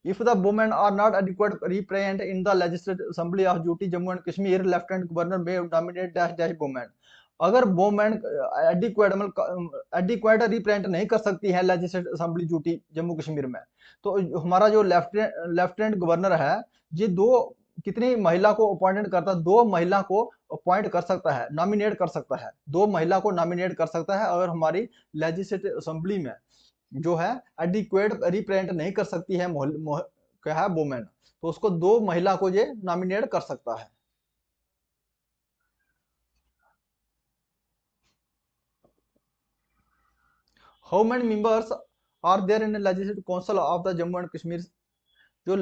If the women are not adequate represent in the legislative assembly of UT Jammu and Kashmir, Lieutenant Governor may nominate dash women। अगर women adequate represent नहीं कर सकती है legislative assembly duty Jammu Kashmir में, तो हमारा जो लेफ्टिनेंट गवर्नर है ये कितनी महिला को अपॉइंट करता है, 2 महिला को अपॉइंट कर सकता है, नॉमिनेट कर सकता है, 2 महिला को नॉमिनेट कर सकता है। अगर हमारी लेजिस्लेटिव असेंबली में जो है एडिक्वेट रिप्रेजेंट नहीं कर सकती है क्या है वोमेन, तो उसको 2 महिला को ये नॉमिनेट कर सकता है। How many members are there in legislative council of the Jammu and Kashmir, जो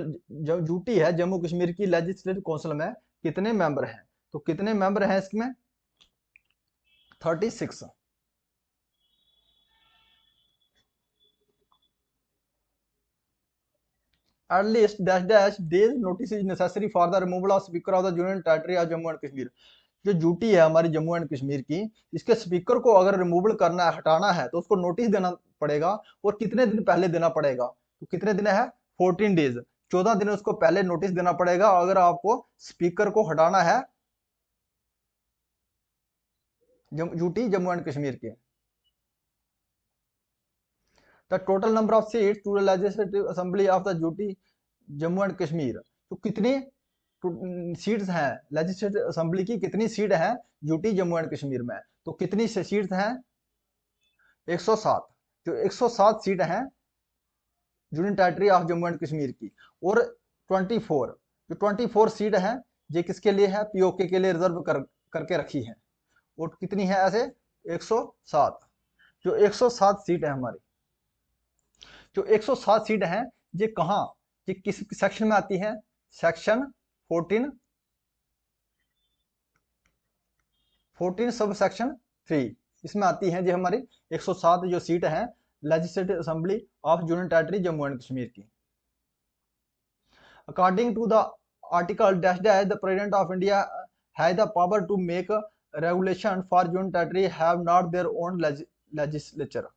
यूटी है जम्मू कश्मीर की लेजिस्लेटिव काउंसिल में कितने मेंबर हैं, तो कितने मेंबर हैं इसमें, 36। At least dash days notice is necessary for the removal of speaker of the union territory of Jammu and Kashmir। जो ड्यूटी है हमारी जम्मू एंड कश्मीर की, इसके स्पीकर को अगर रिमूवल करना है, हटाना है, तो उसको नोटिस देना पड़ेगा, और कितने दिन पहले देना पड़ेगा, तो कितने दिन है, 14 डेज, 14 दिन उसको पहले नोटिस देना पड़ेगा अगर आपको स्पीकर को हटाना है यूटी जम्मू एंड कश्मीर के। The total number of seats to the legislative assembly of the UT Jammu and Kashmir, तो कितनी सीट्स हैं लेजिस्लेटिव असेंबली की, कितनी सीट है यूटी जम्मू एंड कश्मीर में, तो कितनी सीट्स हैं, 107। जो 107 सीट हैं union territory of Jammu and Kashmir की, और 24 जो 24 सीट है ये किसके लिए है, पीओके के लिए रिजर्व करके रखी है, और कितनी है ऐसे 107। जो 107 सीट है हमारी, जो 107 सीट हैं ये कहाँ, ये किस सेक्शन में आती है, सेक्शन 14 सब सेक्शन 3 इसमें आती है। जो हमारी 107 जो सीट है legislative assembly of union territory Jammu and Kashmir की। According to the article dash dash the president of India has the power to make regulation for union territory have not their own legislature.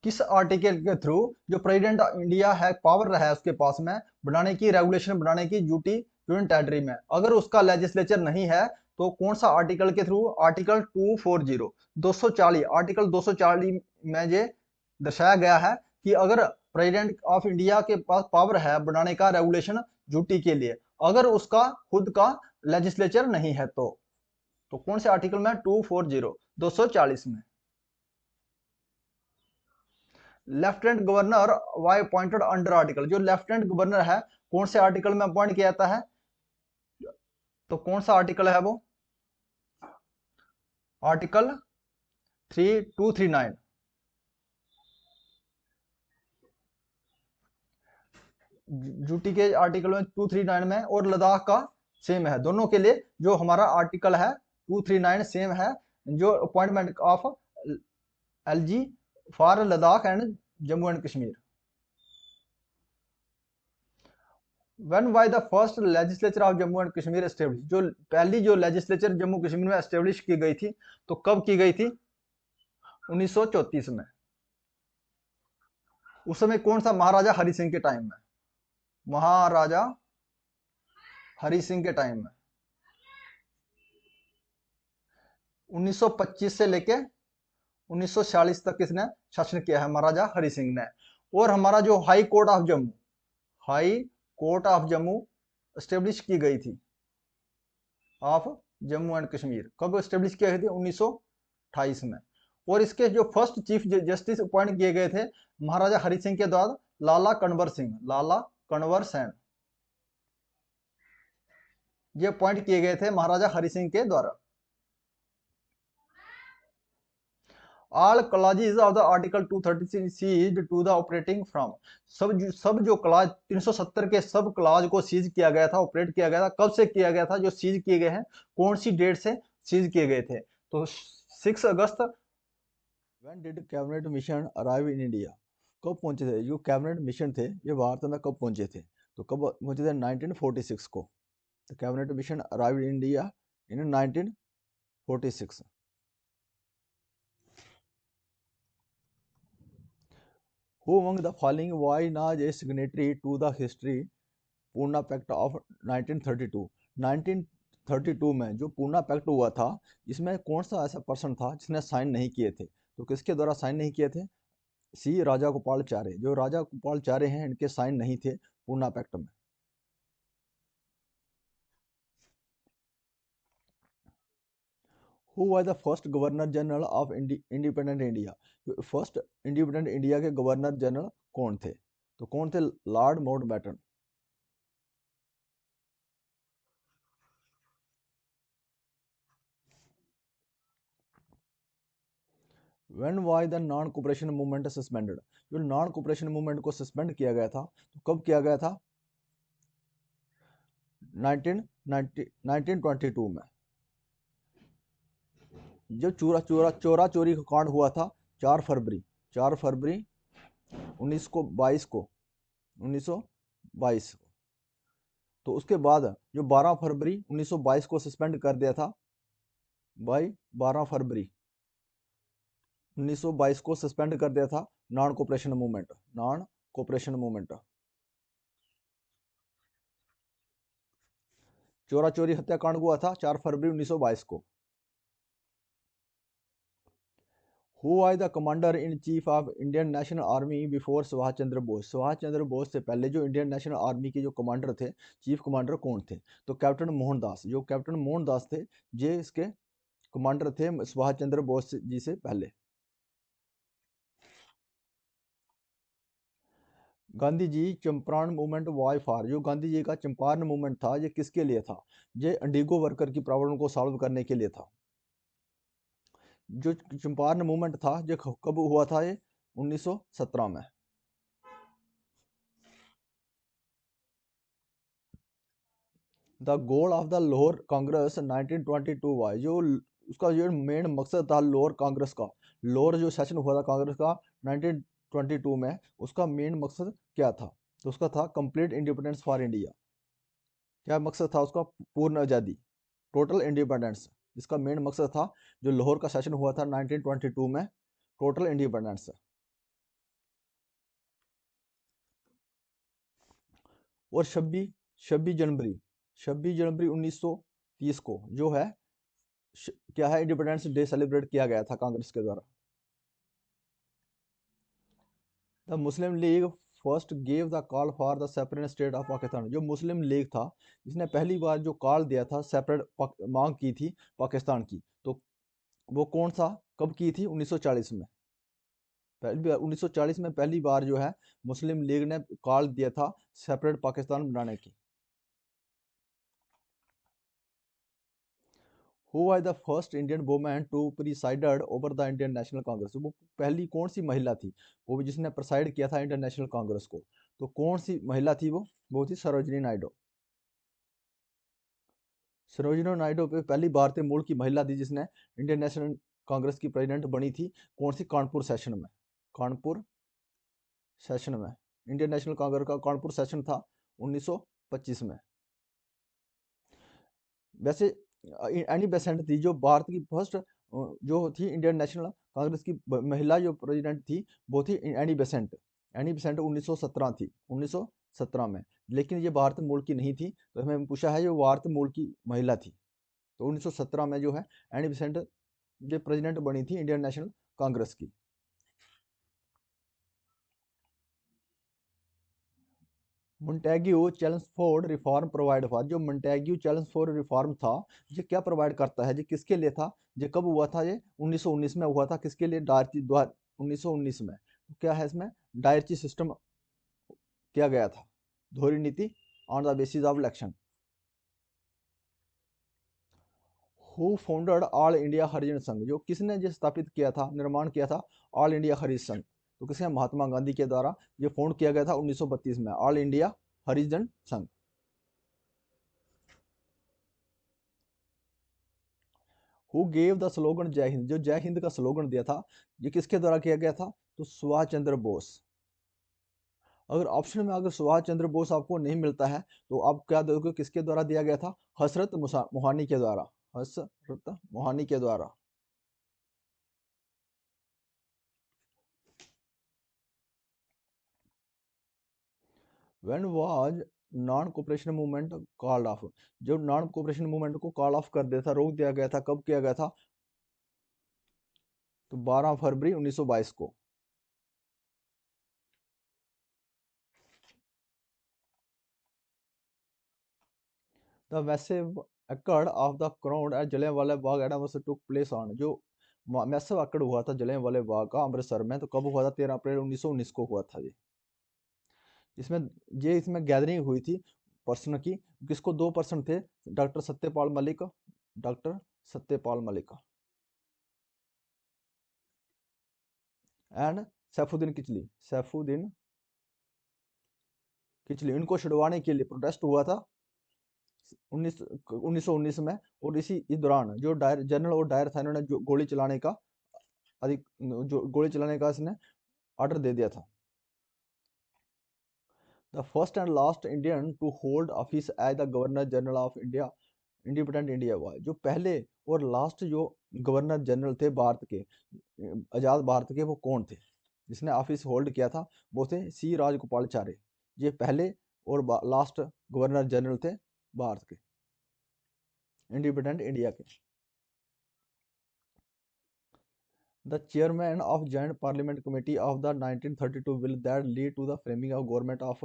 किस article के through जो president of India है power रहा है उसके पास में बनाने की, रेगुलेशन बनाने की ड्यूटी यूनियन टेरिटरी में, अगर उसका लेजिस्लेचर नहीं है तो कौन सा आर्टिकल के थ्रू, आर्टिकल 240 240 आर्टिकल 240 में ये दर्शाया गया है कि अगर प्रेसिडेंट ऑफ इंडिया के पास पावर है बनाने का रेगुलेशन ड्यूटी के लिए, अगर उसका खुद का लेजिस्लेचर नहीं है तो कौन से आर्टिकल में, 240 240 में। Lieutenant governor why appointed under article, जो लेफ्टिनेंट गवर्नर है कौन से आर्टिकल में अपॉइंट किया जाता है, तो कौन सा आर्टिकल है वो, आर्टिकल 3239। ड्यूटी के आर्टिकल में 239 में, और लद्दाख का सेम है, दोनों के लिए जो हमारा आर्टिकल है 239 सेम है, जो appointment of LG for Ladakh and Jammu and Kashmir. When by the first legislature of Jammu and Kashmir establish, जो पहली जो लेजिस्लेचर जम्मू कश्मीर में एस्टेब्लिश की गई थी, तो कब की गई थी? 1934 में। उस समय कौन सा? महाराजा हरि सिंह के टाइम में, महाराजा हरि सिंह के टाइम में। 1925 से लेके 1946 तक किसने शासन किया है? महाराजा हरि सिंह ने। और हमारा जो high court of Jammu, high court of Jammu establish की गई थी, ऑफ जम्मू एंड कश्मीर, कब स्टेब्लिश किया गई थी? 1928 में। और इसके जो फर्स्ट चीफ जस्टिस अपॉइंट किए गए थे महाराजा हरि सिंह के द्वारा, लाला कनवर सिंह, लाला कनवर सेन, ये अपॉइंट किए गए थे महाराजा हरि सिंह के द्वारा। All clauses of the article 236 ceased to the operating from, सब जो क्लॉज 370 के सब क्लॉज को सीज किया गया था, ऑपरेट किया गया था। कब से किया गया था? जो सीज किए गए हैं, कौन सी डेट से सीज किए गए थे? तो 6 अगस्त। When did cabinet mission arrive in India, कब पहुंचे थे जो कैबिनेट मिशन थे, ये भारत में कब पहुंचे थे? तो कब पहुंचे थे? 1946 को। तो cabinet mission arrive in India in 1946। Who among the following was not a signatory to the history Poona pact of 1932? 1932 में जो पूना पैक्ट हुआ था, इसमें कौन सा ऐसा पर्सन था जिसने साइन नहीं किए थे? तो किसके द्वारा साइन नहीं किए थे? सी राजा गोपालचार्य। जो राजा गोपालचार्य हैं, इनके साइन नहीं थे पूना पैक्ट में। Who was the first governor general of independent India? First independent India के गवर्नर जनरल कौन थे? तो कौन थे? Lord Mountbatten. When was the non cooperation movement suspended? जो नॉन कोऑपरेशन मूवमेंट को सस्पेंड किया गया था, तो कब किया गया था? 1922 में। जो चोरा चोरी का कांड हुआ था 4 फरवरी 1922 को, 1922 को। तो उसके बाद जो 12 फरवरी 1922 को सस्पेंड कर दिया था, भाई 12 फरवरी 1922 को सस्पेंड कर दिया था non cooperation movement, non cooperation movement. Chora Chori हत्याकांड हुआ था 4 फरवरी 1922 को। Who was the commander in chief of Indian national army before Subhash Chandra Bose? Subhash Chandra Bose से पहले जो इंडियन नेशनल आर्मी के जो कमांडर थे, चीफ कमांडर कौन थे? तो कैप्टन मोहनदास। जो कैप्टन मोहनदास थे, ये इसके कमांडर थे सुभाष चंद्र बोस जी से पहले। Gandhi ji Champaran movement was for? जो गांधी जी का चंपारण मूवमेंट था, ये किसके लिए था? ये इंडिगो वर्कर की प्रॉब्लम को सॉल्व करने के लिए था। जो चंपारण मूवमेंट था, ये कब हुआ था? ये 1917 में। The goal of the lower Congress 1922 was? जो उसका जो मेन मकसद था लोअर कांग्रेस का, लोअर जो सेशन हुआ था कांग्रेस का 1922 में, उसका मेन मकसद क्या था? तो उसका था कंप्लीट इंडिपेंडेंस फॉर इंडिया। क्या मकसद था उसका? पूर्ण आज़ादी, टोटल इंडिपेंडेंस। इसका मेन मकसद था। जो लाहौर का सेशन हुआ था 1922 में, टोटल इंडिपेंडेंस। और 26 जनवरी 1930 को जो है क्या है, इंडिपेंडेंस डे सेलिब्रेट किया गया था कांग्रेस के द्वारा। The Muslim league first gave the call for the separate state of Pakistan? जो मुस्लिम लीग था, इसने पहली बार जो कॉल दिया था, सेपरेट मांग की थी पाकिस्तान की, तो वो कौन सा, कब की थी? 1940 में। पहली बार 1940 में पहली बार जो है मुस्लिम लीग ने कॉल दिया था सेपरेट पाकिस्तान बनाने की। Who was the first Indian women to presided over the Indian National Congress? वो पहली कौन सी महिला थी वो भी जिसने प्रिसाइड किया था इंडियन नेशनल कांग्रेस को? तो कौन सी महिला थी वो थी सरोजिनी नायडू। सरोजिनी नायडू पे पहली भारतीय मूल की महिला थी जिसने इंडियन नेशनल कांग्रेस की प्रेसिडेंट बनी थी। कौन सी? कानपुर सेशन में। कानपुर सेशन में इंडियन नेशनल कांग्रेस का कानपुर सेशन था 1925 में। वैसे एनी बेसेंट थी जो भारत की फर्स्ट जो थी इंडियन नेशनल कांग्रेस की महिला जो प्रेसिडेंट थी वो थी एनी बेसेंट। एनी बेसेंट 1917 थी, 1917 में। लेकिन ये भारत मूल की नहीं थी, तो हमें पूछा है जो भारत मूल की महिला थी। तो 1917 में जो है एनी बेसेंट जो प्रेसिडेंट बनी थी इंडियन नेशनल कांग्रेस की। मोंटेग्यू चेल्मसफोर्ड रिफॉर्म प्रोवाइड हुआ। जो मोंटेग्यू चेल्मसफोर्ड रिफॉर्म था ये क्या प्रोवाइड करता है, ये किसके लिए था, ये कब हुआ था, ये 1919 में हुआ था। किसके लिए? डायरची द्वारा 1919 में। तो क्या है इसमें? डायरची सिस्टम किया गया था, दोहरी नीति on the basis of election. Who founded all India Harijan Sangh. जो किसने जो स्थापित किया था, निर्माण किया था ऑल इंडिया हरिजन संघ? तो किसने? महात्मा गांधी के द्वारा ये फाउंड किया गया था 1932 में, ऑल इंडिया हरिजन संघ। हु गेव द स्लोगन जय हिंद। जो जय हिंद का स्लोगन दिया था ये किसके द्वारा किया गया था? तो सुभाष चंद्र बोस। अगर ऑप्शन में अगर सुभाष चंद्र बोस आपको नहीं मिलता है तो आप क्या दोगे? किसके द्वारा दिया गया था? हसरत मोहानी के द्वारा। हसरत मोहानी के द्वारा। When was non cooperation movement called off. जो नॉन कोऑपरेशन मूवमेंट को कॉल ऑफ कर दिया था, रोक दिया गया था, कब किया गया था? तो 12 फरवरी 1922 को। The massive occurred of the crowd at Jallianwala Bagh at took place on. जो मैसिव अकड़ हुआ था जलियांवाला बाग का अमृतसर में, तो कब हुआ था? 13 अप्रैल 1919 को हुआ था। इसमें इसमें गैदरिंग हुई थी पर्सन की। किसको? 2 पर्सन थे, doctor Satyapal Malik, doctor Satyapal Malik and Saifuddin Kitchlew. Saifuddin Kitchlew, इनको छुड़वाने के लिए प्रोटेस्ट हुआ था 1919 में। और इसी दौरान जो डायर जनरल और डायर था इन्होंने जो गोली चलाने का अधिक जो गोली चलाने का इसने ऑर्डर दे दिया था। The first and last Indian to hold office as the governor general of India independent India हुआ। जो पहले और लास्ट जो गवर्नर जनरल थे भारत के, आजाद भारत के, वो कौन थे जिसने ऑफिस होल्ड किया था? वो थे सी राजगोपालाचारी। ये पहले और लास्ट गवर्नर जनरल थे भारत के, इंडिपेंडेंट इंडिया के। The chairman of Joint Parliament Committee of the 1932 bill that lead to the framing of Government of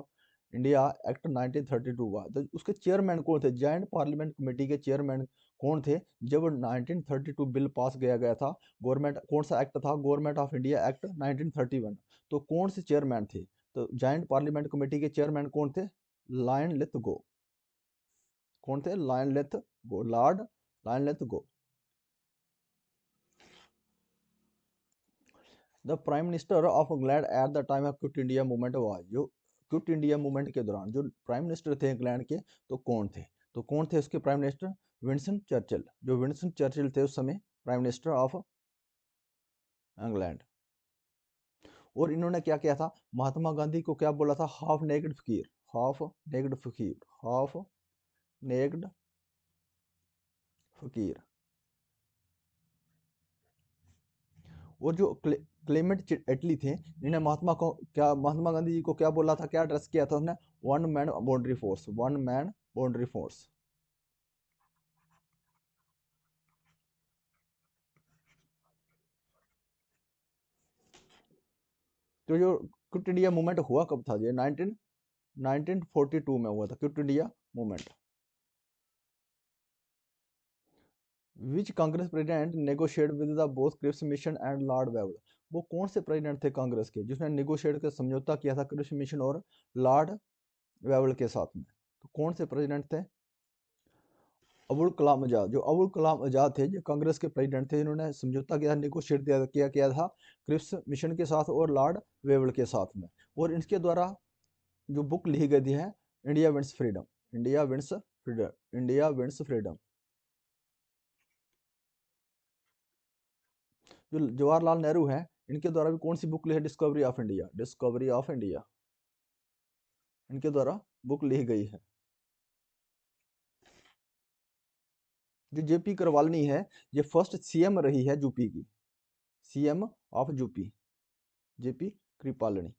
India Act 1932 हुआ। तो उसके चेयरमैन कौन थे? जॉइंट पार्लियामेंट कमेटी के चेयरमैन कौन थे जब 1932 बिल पास किया गया था? गवर्नमेंट कौन सा एक्ट था? Government of India act 1931। तो कौन से चेयरमैन थे? तो जॉइंट पार्लियामेंट कमेटी के चेयरमैन कौन थे? Linlithgow. कौन थे? Linlithgow, lord Linlithgow. The prime minister of England at the time of quit India movement was. जो क्विट इंडिया मूवमेंट के दौरान जो प्राइम मिनिस्टर थे इंग्लैंड के, तो कौन थे? तो कौन थे उसके प्राइम मिनिस्टर? Winston Churchill. जो विंस्टन चर्चिल थे उस समय प्राइम मिनिस्टर ऑफ इंग्लैंड। और इन्होंने क्या किया था? महात्मा गांधी को क्या बोला था? हाफ नेक्ड फकीर, हाफ नेक्ड फकीर, हाफ नेक्ड फकीर। और जो क्लेमेंट एटली थे, इन्हें महात्मा गांधी जी को क्या बोला था? क्या एड्रेस किया था उसने? One man boundary force, one man boundary force. तो जो क्विट इंडिया मूवमेंट हुआ कब था? ये 1942 में हुआ था quit India movement. Which Congress president negotiate with the both Cripps mission and lord Wavell. वो कौन से प्रेसिडेंट थे कांग्रेस के जिसने नेगोशिएट कर समझौता किया था क्रिप्स मिशन और लॉर्ड वेवल के साथ में? तो कौन से प्रेसिडेंट थे? अबुल कलाम आजाद। जो अबुल कलाम आजाद थे जो कांग्रेस के प्रेसिडेंट थे, इन्होंने समझौता किया, नेगोशिएट किया था क्रिप्स मिशन के साथ और लॉर्ड वेवल के साथ में। और इनके द्वारा जो बुक लिखी गई है India wins freedom, India wins freedom, India wins freedom. जो जवाहरलाल नेहरू हैं इनके द्वारा भी कौन सी बुक लिखी? Discovery of India, discovery of India इनके द्वारा बुक लिखी गई है। जो जेपी कृपालनी है ये फर्स्ट सीएम रही है यूपी की, CM of UP, JP Kripalani.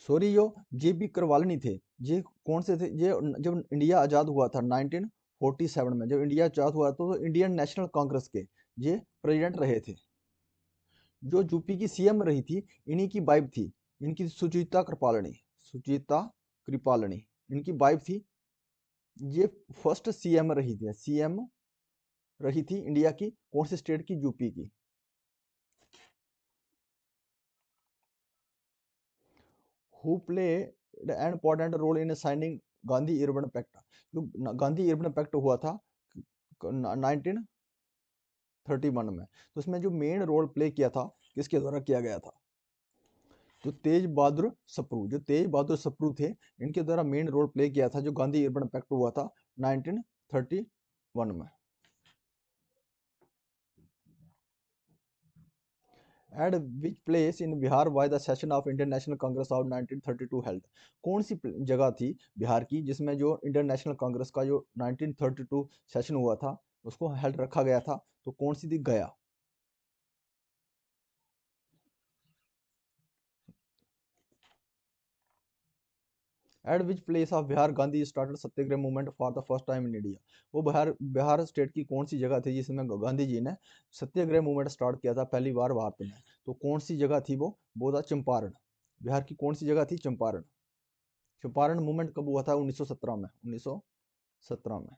Sorry, जो जेपी कृपालनी थे ये कौन से थे? ये जब इंडिया आज़ाद हुआ था 1947 में, जब इंडिया आज़ाद हुआ तो इंडियन नेशनल कांग्रेस के ये प्रेसिडेंट रहे थे। जो यूपी की सीएम रही थी इन्हीं की वाइफ थी, इनकी सुजीता कृपालनी, सुजीता कृपालनी इनकी वाइफ थी। ये फर्स्ट सीएम रही थी, सीएम रही थी इंडिया की कौन से स्टेट की? यूपी की। Who play an important role in signing Gandhi Irwin pact? जो गांधी अर्बन पैक्ट हुआ था 1931 में, तो उसमें जो मेन रोल प्ले किया था किसके द्वारा किया गया था? जो तेज बहादुर सप्रू, जो तेज बहादुर सप्रू थे इनके द्वारा मेन रोल प्ले किया था जो गांधी अर्बन पैक्ट हुआ था 1931 में। Eight which place in Bihar was the session of Indian National Congress of 1932 held? कौन सी जगह थी बिहार की जिसमें जो इंडियन नेशनल कांग्रेस का जो 1932 सेशन हुआ था उसको हेल्ड रखा गया था? तो कौन सी थी? गया। Eight which place of Bihar Gandhi started Satyagraha movement for the first time in India? वो बिहार स्टेट की कौन सी जगह थी जिसमें गांधी जी ने सत्याग्रह मूवमेंट स्टार्ट किया था पहली बार भारत में? तो कौन सी जगह थी वो था चंपारण। बिहार की कौन सी जगह थी? चंपारण। चंपारण मूवमेंट कब हुआ था? 1917 में, 1917 में।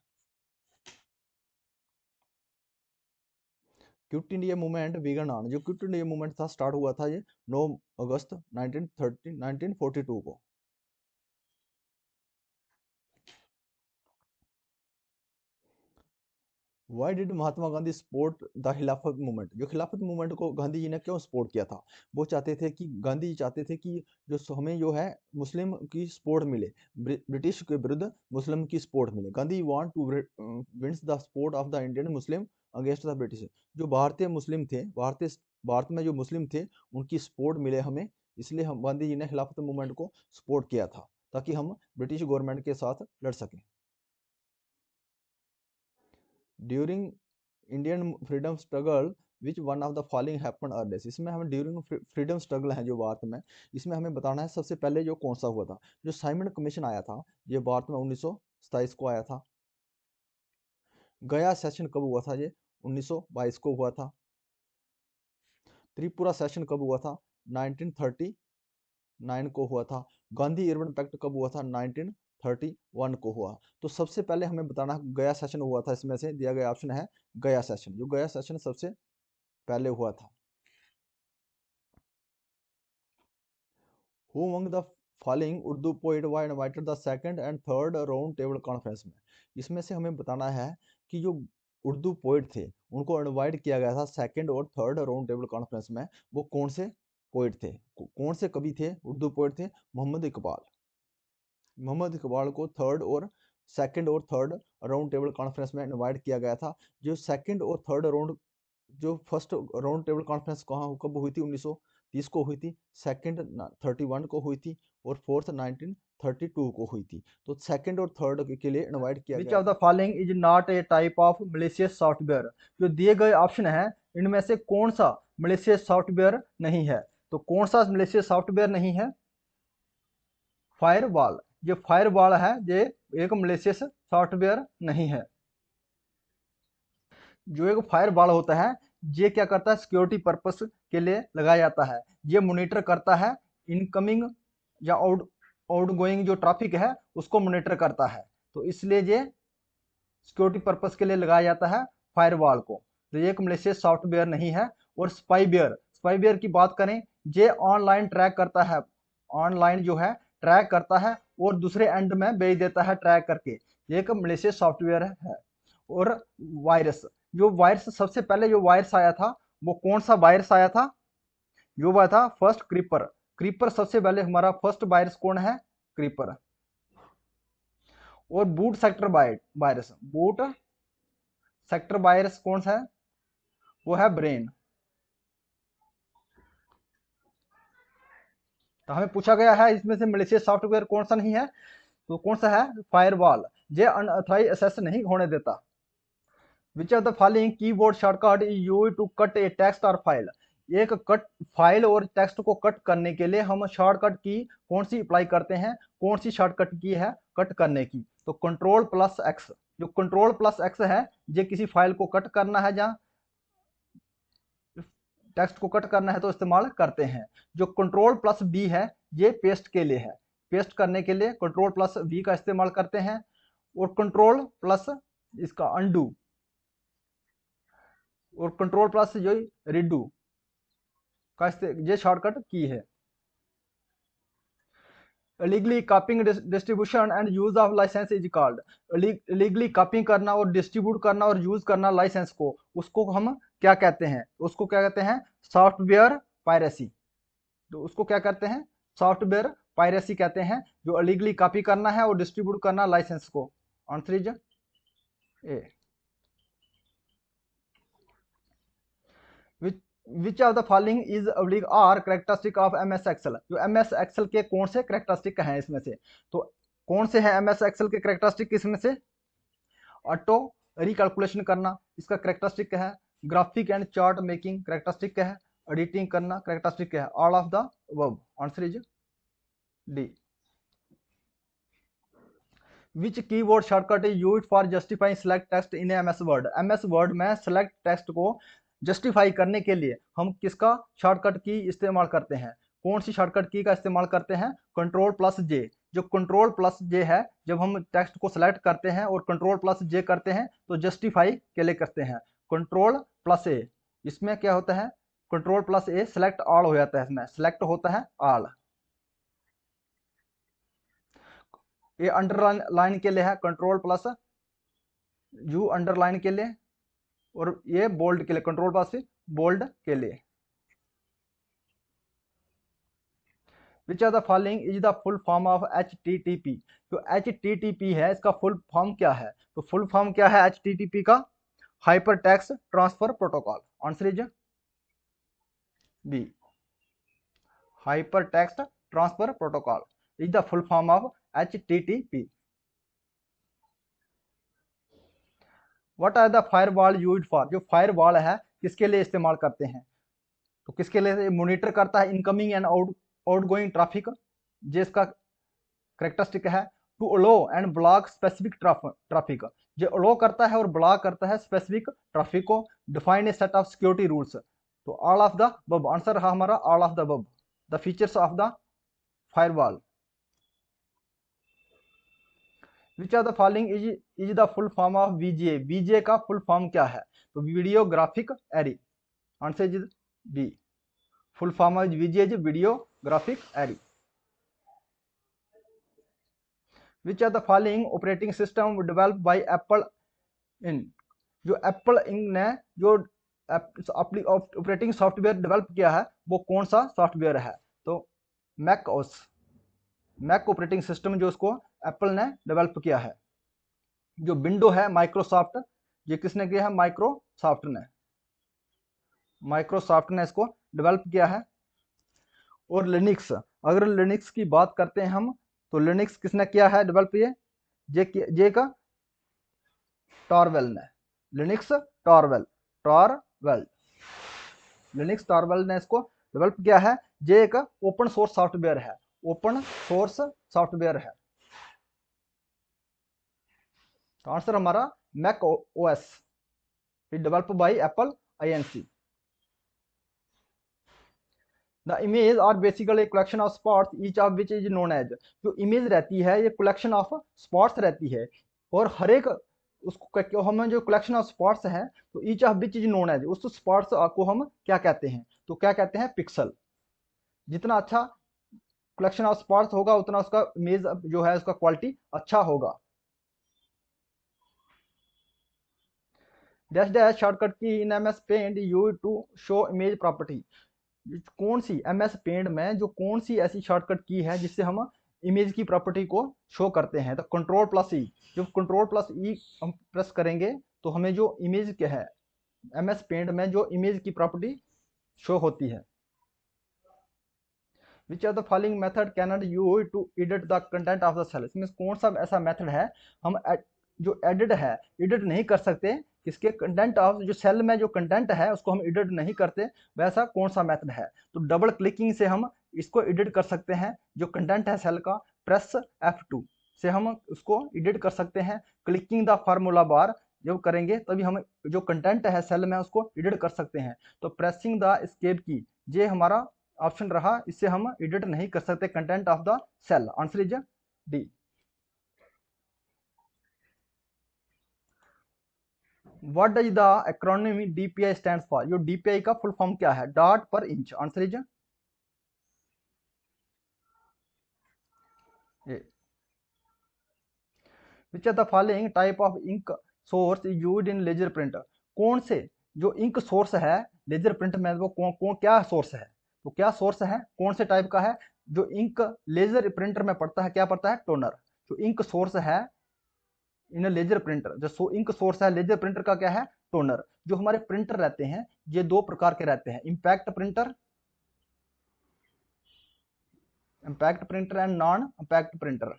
Quit India movement began on, जो क्विट इंडिया मूवमेंट था स्टार्ट हुआ था ये 9 अगस्त 1942 को। Why did Mahatma Gandhi support the Khilafat movement? जो खिलाफत मूवमेंट को गांधी जी ने क्यों सपोर्ट किया था? वो चाहते थे कि गांधी जी चाहते थे कि हमें जो है मुस्लिम की सपोर्ट मिले, ब्रिटिश के विरुद्ध मुस्लिम की सपोर्ट मिले। Gandhi want to wins the support of the Indian Muslim against the British. जो भारतीय मुस्लिम थे, भारत में जो मुस्लिम थे उनकी सपोर्ट मिले हमें, इसलिए हम गांधी जी ने खिलाफत मूवमेंट को सपोर्ट किया था ताकि हम ब्रिटिश गवर्नमेंट के साथ लड़ सकें। During Indian freedom struggle which one of the following happen earliest? इसमें हमें ड्यूरिंग फ्रीडम स्ट्रगल है जो भारत में, इसमें हमें बताना है सबसे पहले जो कौन सा हुआ था। जो साइमन कमीशन आया था ये भारत में 1927 को आया था। गया सेशन कब हुआ था? ये 1922 को हुआ था। त्रिपुरा सेशन कब हुआ था? 1939 को हुआ था। गांधी अर्बन पैक्ट कब हुआ था? 1931 को हुआ। तो सबसे पहले हमें बताना गया सेशन हुआ था, इसमें से दिया गया ऑप्शन है गया सेशन। जो गया सेशन सबसे पहले हुआ था। Who among the following Urdu poet were invited the second and third round table conference में? इसमें से हमें बताना है कि जो उर्दू पोइट थे उनको इनवाइट किया गया था सेकंड और थर्ड राउंड टेबल कॉन्फ्रेंस में। वो कौन से पोइट थे, कौन से कवि थे, उर्दू पोइट थे? मोहम्मद इकबाल। मोहम्मद इकबाल को थर्ड और सेकंड और थर्ड राउंड टेबल कॉन्फ्रेंस में इनवाइट किया गया था। जो सेकंड और थर्ड राउंड, जो फर्स्ट राउंड टेबल कॉन्फ्रेंस कहाँ कब हुई थी? 1930 को हुई थी, सेकंड 31 को हुई थी और फोर्थ 1932 को हुई थी। तो सेकंड और थर्ड के लिए इनवाइट किया गया। विच of the following is not a type of malicious software? जो दिए गए ऑप्शन है इनमें से कौन सा मलेशियस सॉफ्टवेयर नहीं है? तो कौन सा मलेशियस सॉफ्टवेयर नहीं है? फायरवॉल। जो फायरवॉल है ये एक मलेशियस सॉफ्टवेयर नहीं है। जो एक फायरवॉल होता है ये क्या करता है? सिक्योरिटी पर्पस के लिए लगाया जाता है। ये मॉनिटर करता है इनकमिंग या आउटगोइंग जो ट्रैफिक है उसको मॉनिटर करता है, तो इसलिए ये सिक्योरिटी पर्पस के लिए लगाया जाता है फायरवॉल को। तो ये एक मलेशियस सॉफ्टवेयर नहीं है। और स्पाईवेयर की बात करें, ये ऑनलाइन ट्रैक करता है, ऑनलाइन जो है ट्रैक करता है और दूसरे एंड में भेज देता है ट्रैक करके। ये एक मलेशियस सॉफ्टवेयर है। और वायरस, जो वायरस सबसे पहले जो वायरस आया था वो कौन सा वायरस आया था? जो वह था फर्स्ट क्रीपर। क्रीपर सबसे पहले हमारा फर्स्ट वायरस कौन है? क्रीपर। और boot sector virus, boot sector virus कौन सा है? वो है ब्रेन। तो हमें पूछा गया है इसमें से मलेशियस सॉफ्टवेयर कौन सा नहीं है? तो कौन सा है, फायरवॉल, ये अनऑथराइज्ड एक्सेस नहीं होने देता। Which of the following keyboard shortcut is used to cut a text और फाइल। एक कट फाइल और टेक्स्ट को कट करने के लिए हम शॉर्टकट की कौन सी अप्लाई करते हैं, कौन सी शॉर्टकट की है कट करने की, तो कंट्रोल प्लस एक्स। जो कंट्रोल प्लस एक्स है ये किसी फाइल को कट करना है या टेक्स्ट को कट करना है तो इस्तेमाल करते हैं। जो कंट्रोल प्लस बी है ये पेस्ट के लिए है, पेस्ट करने के लिए कंट्रोल प्लस बी का इस्तेमाल करते हैं। और कंट्रोल प्लस इसका अनडू और कंट्रोल प्लस जो रिडू का ये शॉर्टकट की है। illegally copying distribution and use of license is called। illegally copying करना और डिस्ट्रीब्यूट करना और यूज करना लाइसेंस को, उसको हम क्या कहते हैं, उसको क्या कहते हैं, सॉफ्टवेयर पायरेसी। तो उसको क्या कहते हैं, सॉफ्टवेयर पायरेसी कहते हैं, जो illegally कॉपी करना है और डिस्ट्रीब्यूट करना लाइसेंस को। Answer is A. Which of the following is oblique are characteristic of MS Excel. जो एमएस एक्सेल के कौन से कैरेक्टरिस्टिक हैं इसमें से, तो कौन से हैं एमएस एक्सेल के कैरेक्टरिस्टिक, इसमें से ऑटो रिकैलकुलेशन करना इसका कैरेक्टरिस्टिक है, graphic and chart making characteristic है, एडिटिंग करना कैरेक्टरिस्टिक है, all of the above. Answer is D. Which keyboard shortcut is used for justifying select text in MS word. MS word में select text को justify करने के लिए हम किसका शॉर्टकट की इस्तेमाल करते हैं, कौन सी शॉर्टकट की का इस्तेमाल करते हैं, कंट्रोल प्लस जे। जो कंट्रोल प्लस जे है, जब हम टेक्स्ट को सिलेक्ट करते हैं और कंट्रोल प्लस जे करते हैं तो जस्टिफाई के लिए करते हैं। कंट्रोल प्लस ए, इसमें क्या होता है, कंट्रोल प्लस ए सिलेक्ट ऑल हो जाता है, इसमें सिलेक्ट होता है ऑल। ये अंडरलाइन के लिए है, कंट्रोल प्लस यू अंडरलाइन के लिए, और ये बोल्ड के लिए, कंट्रोल प्लस बोल्ड के लिए। Which are the following is the full form of HTTP। जो HTTP है इसका फुल फॉर्म क्या है, तो फुल फॉर्म क्या है HTTP का, hyper text transfer protocol. Answer is B, hyper text transfer protocol is the full form of HTTP। What are the firewall used for. जो फायरवॉल है किसके लिए इस्तेमाल करते हैं, तो किसके लिए, मॉनिटर करता है इनकमिंग एंड आउटगोइंग ट्रैफिक, जिसका करेक्टरिस्टिक है to allow and block specific traffic. जो अलो करता है और ब्लॉक करता है स्पेसिफिक ट्रैफिक को, define a set of security rules. तो all of the above, answer है हमारा all of the above, the features of the firewall. Which of the following is the full form of VGA। VGA का full form क्या है, तो video graphic eri. Answer is B, full form of VGA इज video graphic array. Which of the following operating system developed by Apple in. जो Apple ink ने जो operating software develop किया है वो कौन सा सॉफ्टवेयर है, तो Mac OS, Mac operating system जो उसको एप्पल ने डेवलप किया है। जो विंडो है माइक्रोसॉफ्ट, ये किसने किया है, माइक्रोसॉफ्ट ने इसको डेवलप किया है। और लिनक्स, अगर लिनक्स की बात करते हैं हम, तो लिनक्स किसने किया है डेवलप, ये का टॉरवेल ने, लिनक्स टॉरवेल ने इसको डेवलप किया है। ये एक ओपन सोर्स सॉफ्टवेयर है, ओपन सोर्स सॉफ्टवेयर है। तो आंसर हमारा Mac OS is developed by Apple INC। The image are basically collection of spots each of which is known as. जो इमेज रहती है ये कलेक्शन ऑफ स्पॉट्स रहती है, और हर एक उसको हम जो कलेक्शन ऑफ स्पॉट्स है, तो each of which is known as, उस स्पॉट्स को हम क्या कहते हैं, तो क्या कहते हैं, पिक्सल। जितना अच्छा कलेक्शन ऑफ स्पॉट्स होगा उतना उसका इमेज जो है उसका क्वालिटी अच्छा होगा। Dash dash shortcut key in MS paint used to show image property. कौन सी MS पेंट में जो कौन सी ऐसी शॉर्टकट की है जिससे हम इमेज की प्रॉपर्टी को शो करते हैं, तो कंट्रोल प्लस ई। जब कंट्रोल प्लस ई हम प्रेस करेंगे तो हमें जो इमेज क्या है MS पेंट में जो इमेज की प्रॉपर्टी शो होती है। Which of the following method can not use to edit the content of the cell, इसमें कौन सा ऐसा मेथड है हम जो एडिट है एडिट नहीं कर सकते, इसके कंटेंट ऑफ जो सेल में जो कंटेंट है उसको हम एडिट नहीं करते, वैसा कौन सा मेथड है? तो डबल क्लिकिंग से हम इसको एडिट कर सकते हैं, जो कंटेंट है सेल का प्रेस F2 से हम उसको एडिट कर सकते हैं। क्लिकिंग द फार्मूला बार जब करेंगे तभी हम जो कंटेंट है सेल में उसको एडिट कर सकते हैं। तो प्रेसिंग द एस्केप की ये हमारा ऑप्शन रहा, इससे हम एडिट नहीं कर सकते content of the cell. Answer is D. What does the acronym DPI stands for, जो DPI का फुल फॉर्म क्या है? Dot per inch. Answer is A. Which are the following type of ink source used in laser printer, कौन से जो ink source है laser print में वो कौन क्या सोर्स है? तो क्या सोर्स है, कौन से टाइप का है? जो इंक लेजर प्रिंटर में पड़ता है क्या पड़ता है? टोनर। जो इंक सोर्स है इन लेजर प्रिंटर, जो इंक सोर्स है लेजर प्रिंटर का क्या है? टोनर। जो हमारे प्रिंटर रहते हैं ये दो प्रकार के रहते हैं, impact printer and non impact printer.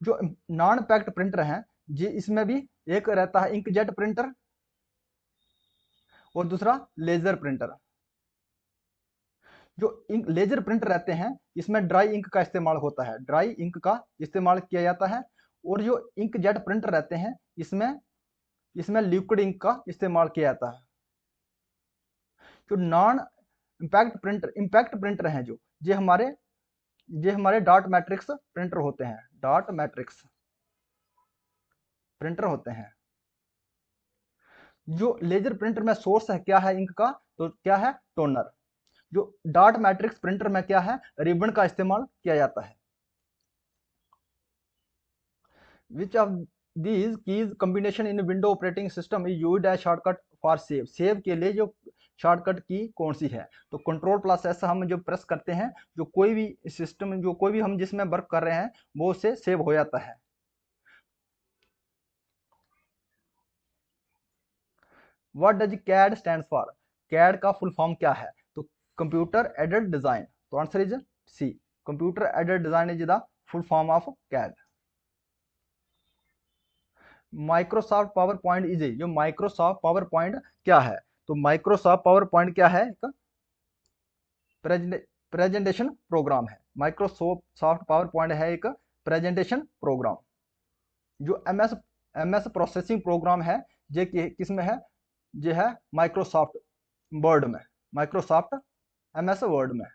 जो नॉन इंपैक्ट प्रिंटर है जी, इसमें भी एक रहता है इंकजेट प्रिंटर और दूसरा लेजर प्रिंटर। जो इंक लेजर प्रिंटर रहते हैं इसमें ड्राई इंक का इस्तेमाल होता है, ड्राई इंक का इस्तेमाल किया जाता है। और जो इंकजेट प्रिंटर रहते हैं इसमें इसमें लिक्विड इंक का इस्तेमाल किया जाता है। जो नॉन इंपैक्ट प्रिंटर हैं जो ये हमारे डॉट मैट्रिक्स प्रिंटर होते हैं, डॉट मैट्रिक्स प्रिंटर होते हैं। जो लेजर प्रिंटर में सोर्स है क्या है इंक का? तो क्या है? टोनर। जो डॉट मैट्रिक्स प्रिंटर में क्या है? रिबन का इस्तेमाल किया जाता है। Which of these keys combination in window operating system is used as shortcut for save, save के लिए जो शॉर्टकट की कौन सी है? तो कंट्रोल प्लस एस हम जो प्रेस करते हैं, जो कोई भी सिस्टम जो कोई भी हम जिसमें वर्क कर रहे हैं वो उससे सेव हो जाता है। What does CAD stand for, CAD का फुल फॉर्म क्या है? तो कंप्यूटर एडेड डिजाइन। तो answer is C, computer aided design is the full form of CAD. Microsoft PowerPoint is, जो माइक्रोसॉफ्ट पावर पॉइंट क्या है? तो माइक्रोसॉफ्ट पावर पॉइंट क्या है? एक प्रेजेंटेशन प्रोग्राम है। माइक्रोसॉफ्ट पावर पॉइंट है एक प्रेजेंटेशन प्रोग्राम। जो एमएस प्रोसेसिंग प्रोग्राम है ये किसमें है? ये है माइक्रोसॉफ्ट वर्ड में, माइक्रोसॉफ्ट एमएस वर्ड में,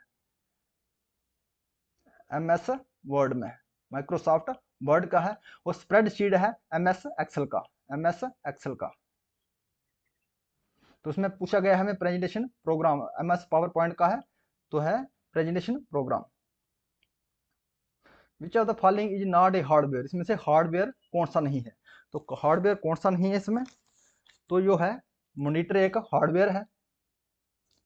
एमएस वर्ड में माइक्रोसॉफ्ट वर्ड का है। और स्प्रेडशीट है एमएस एक्सेल का, एमएस एक्सेल का। तो उसमें पूछा गया है हमें presentation programme MS power point का है, तो है presentation programme. Which of the following is not a hardware, इसमें से हार्डवेयर कौन सा नहीं है? तो हार्डवेयर कौन सा नहीं है इसमें? तो जो है मॉनिटर एक हार्डवेयर है,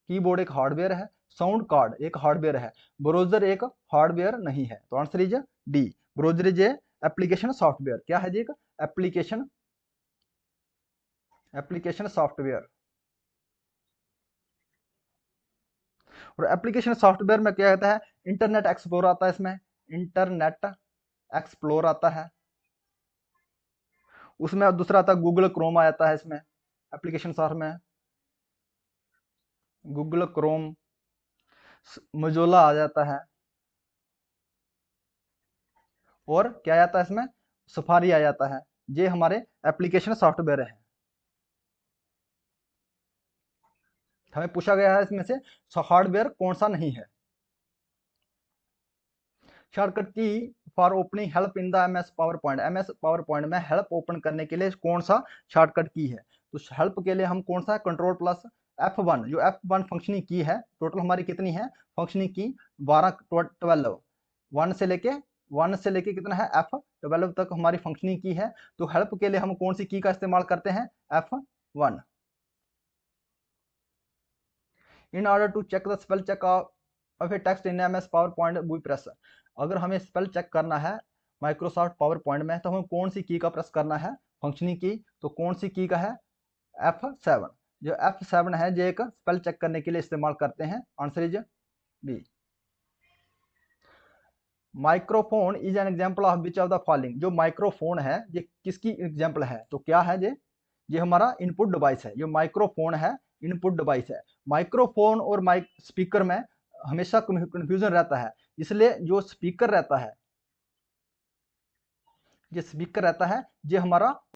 कीबोर्ड एक हार्डवेयर है, साउंड कार्ड एक हार्डवेयर है, ब्राउजर एक हार्डवेयर नहीं है। तो answer is D, browser is application software. क्या है जी? एक एप्लीकेशन सॉफ्टवेयर। और एप्लीकेशन सॉफ्टवेयर में क्या कहता है? इंटरनेट एक्सप्लोर आता है इसमें, इंटरनेट एक्सप्लोर आता है। उसमें दूसरा आता है गूगल क्रोम आ जाता है इसमें, एप्लीकेशन सॉफ्टवेयर में गूगल क्रोम, मोजोला आ जाता है। और क्या आ जाता है इसमें? सफारी आ जाता है। ये हमारे एप्लीकेशन सॉफ्टवेयर है। हमें पूछा गया है इसमें से हार्डवेयर कौन सा नहीं है। शॉर्टकट की for opening help in the MS power point, MS power point में हेल्प ओपन करने के लिए कौन सा शॉर्टकट की है? तो हेल्प के लिए हम कौन सा? कंट्रोल प्लस F1, जो F1 फंक्शनिंग की है, टोटल हमारी कितनी है फंक्शनिंग की? 12 1 से लेके कितना है? F12 तक हमारी फंक्शनिंग की है। तो हेल्प के लिए हम कौन सी की का इस्तेमाल करते हैं? F1। In order to check the spell check of a text in MS PowerPoint we press, अगर हमें स्पेल चेक करना है माइक्रोसॉफ्ट पावर पॉइंट में तो हमें कौन सी की का प्रेस करना है? फंक्शनिंग की। तो कौन सी की का है? F7। जो F7 है ये एक स्पेल चेक करने के लिए इस्तेमाल करते हैं। Answer is B. Microphone is an example of which of the following. जो माइक्रोफोन है ये किसकी एग्जाम्पल है? तो क्या है ये हमारा इनपुट डिवाइस है। जो माइक्रोफोन है इनपुट डिवाइस है। माइक्रोफोन और माइक स्पीकर में हमेशा कंफ्यूजन रहता है, इसलिए जो स्पीकर रहता है ये हमारा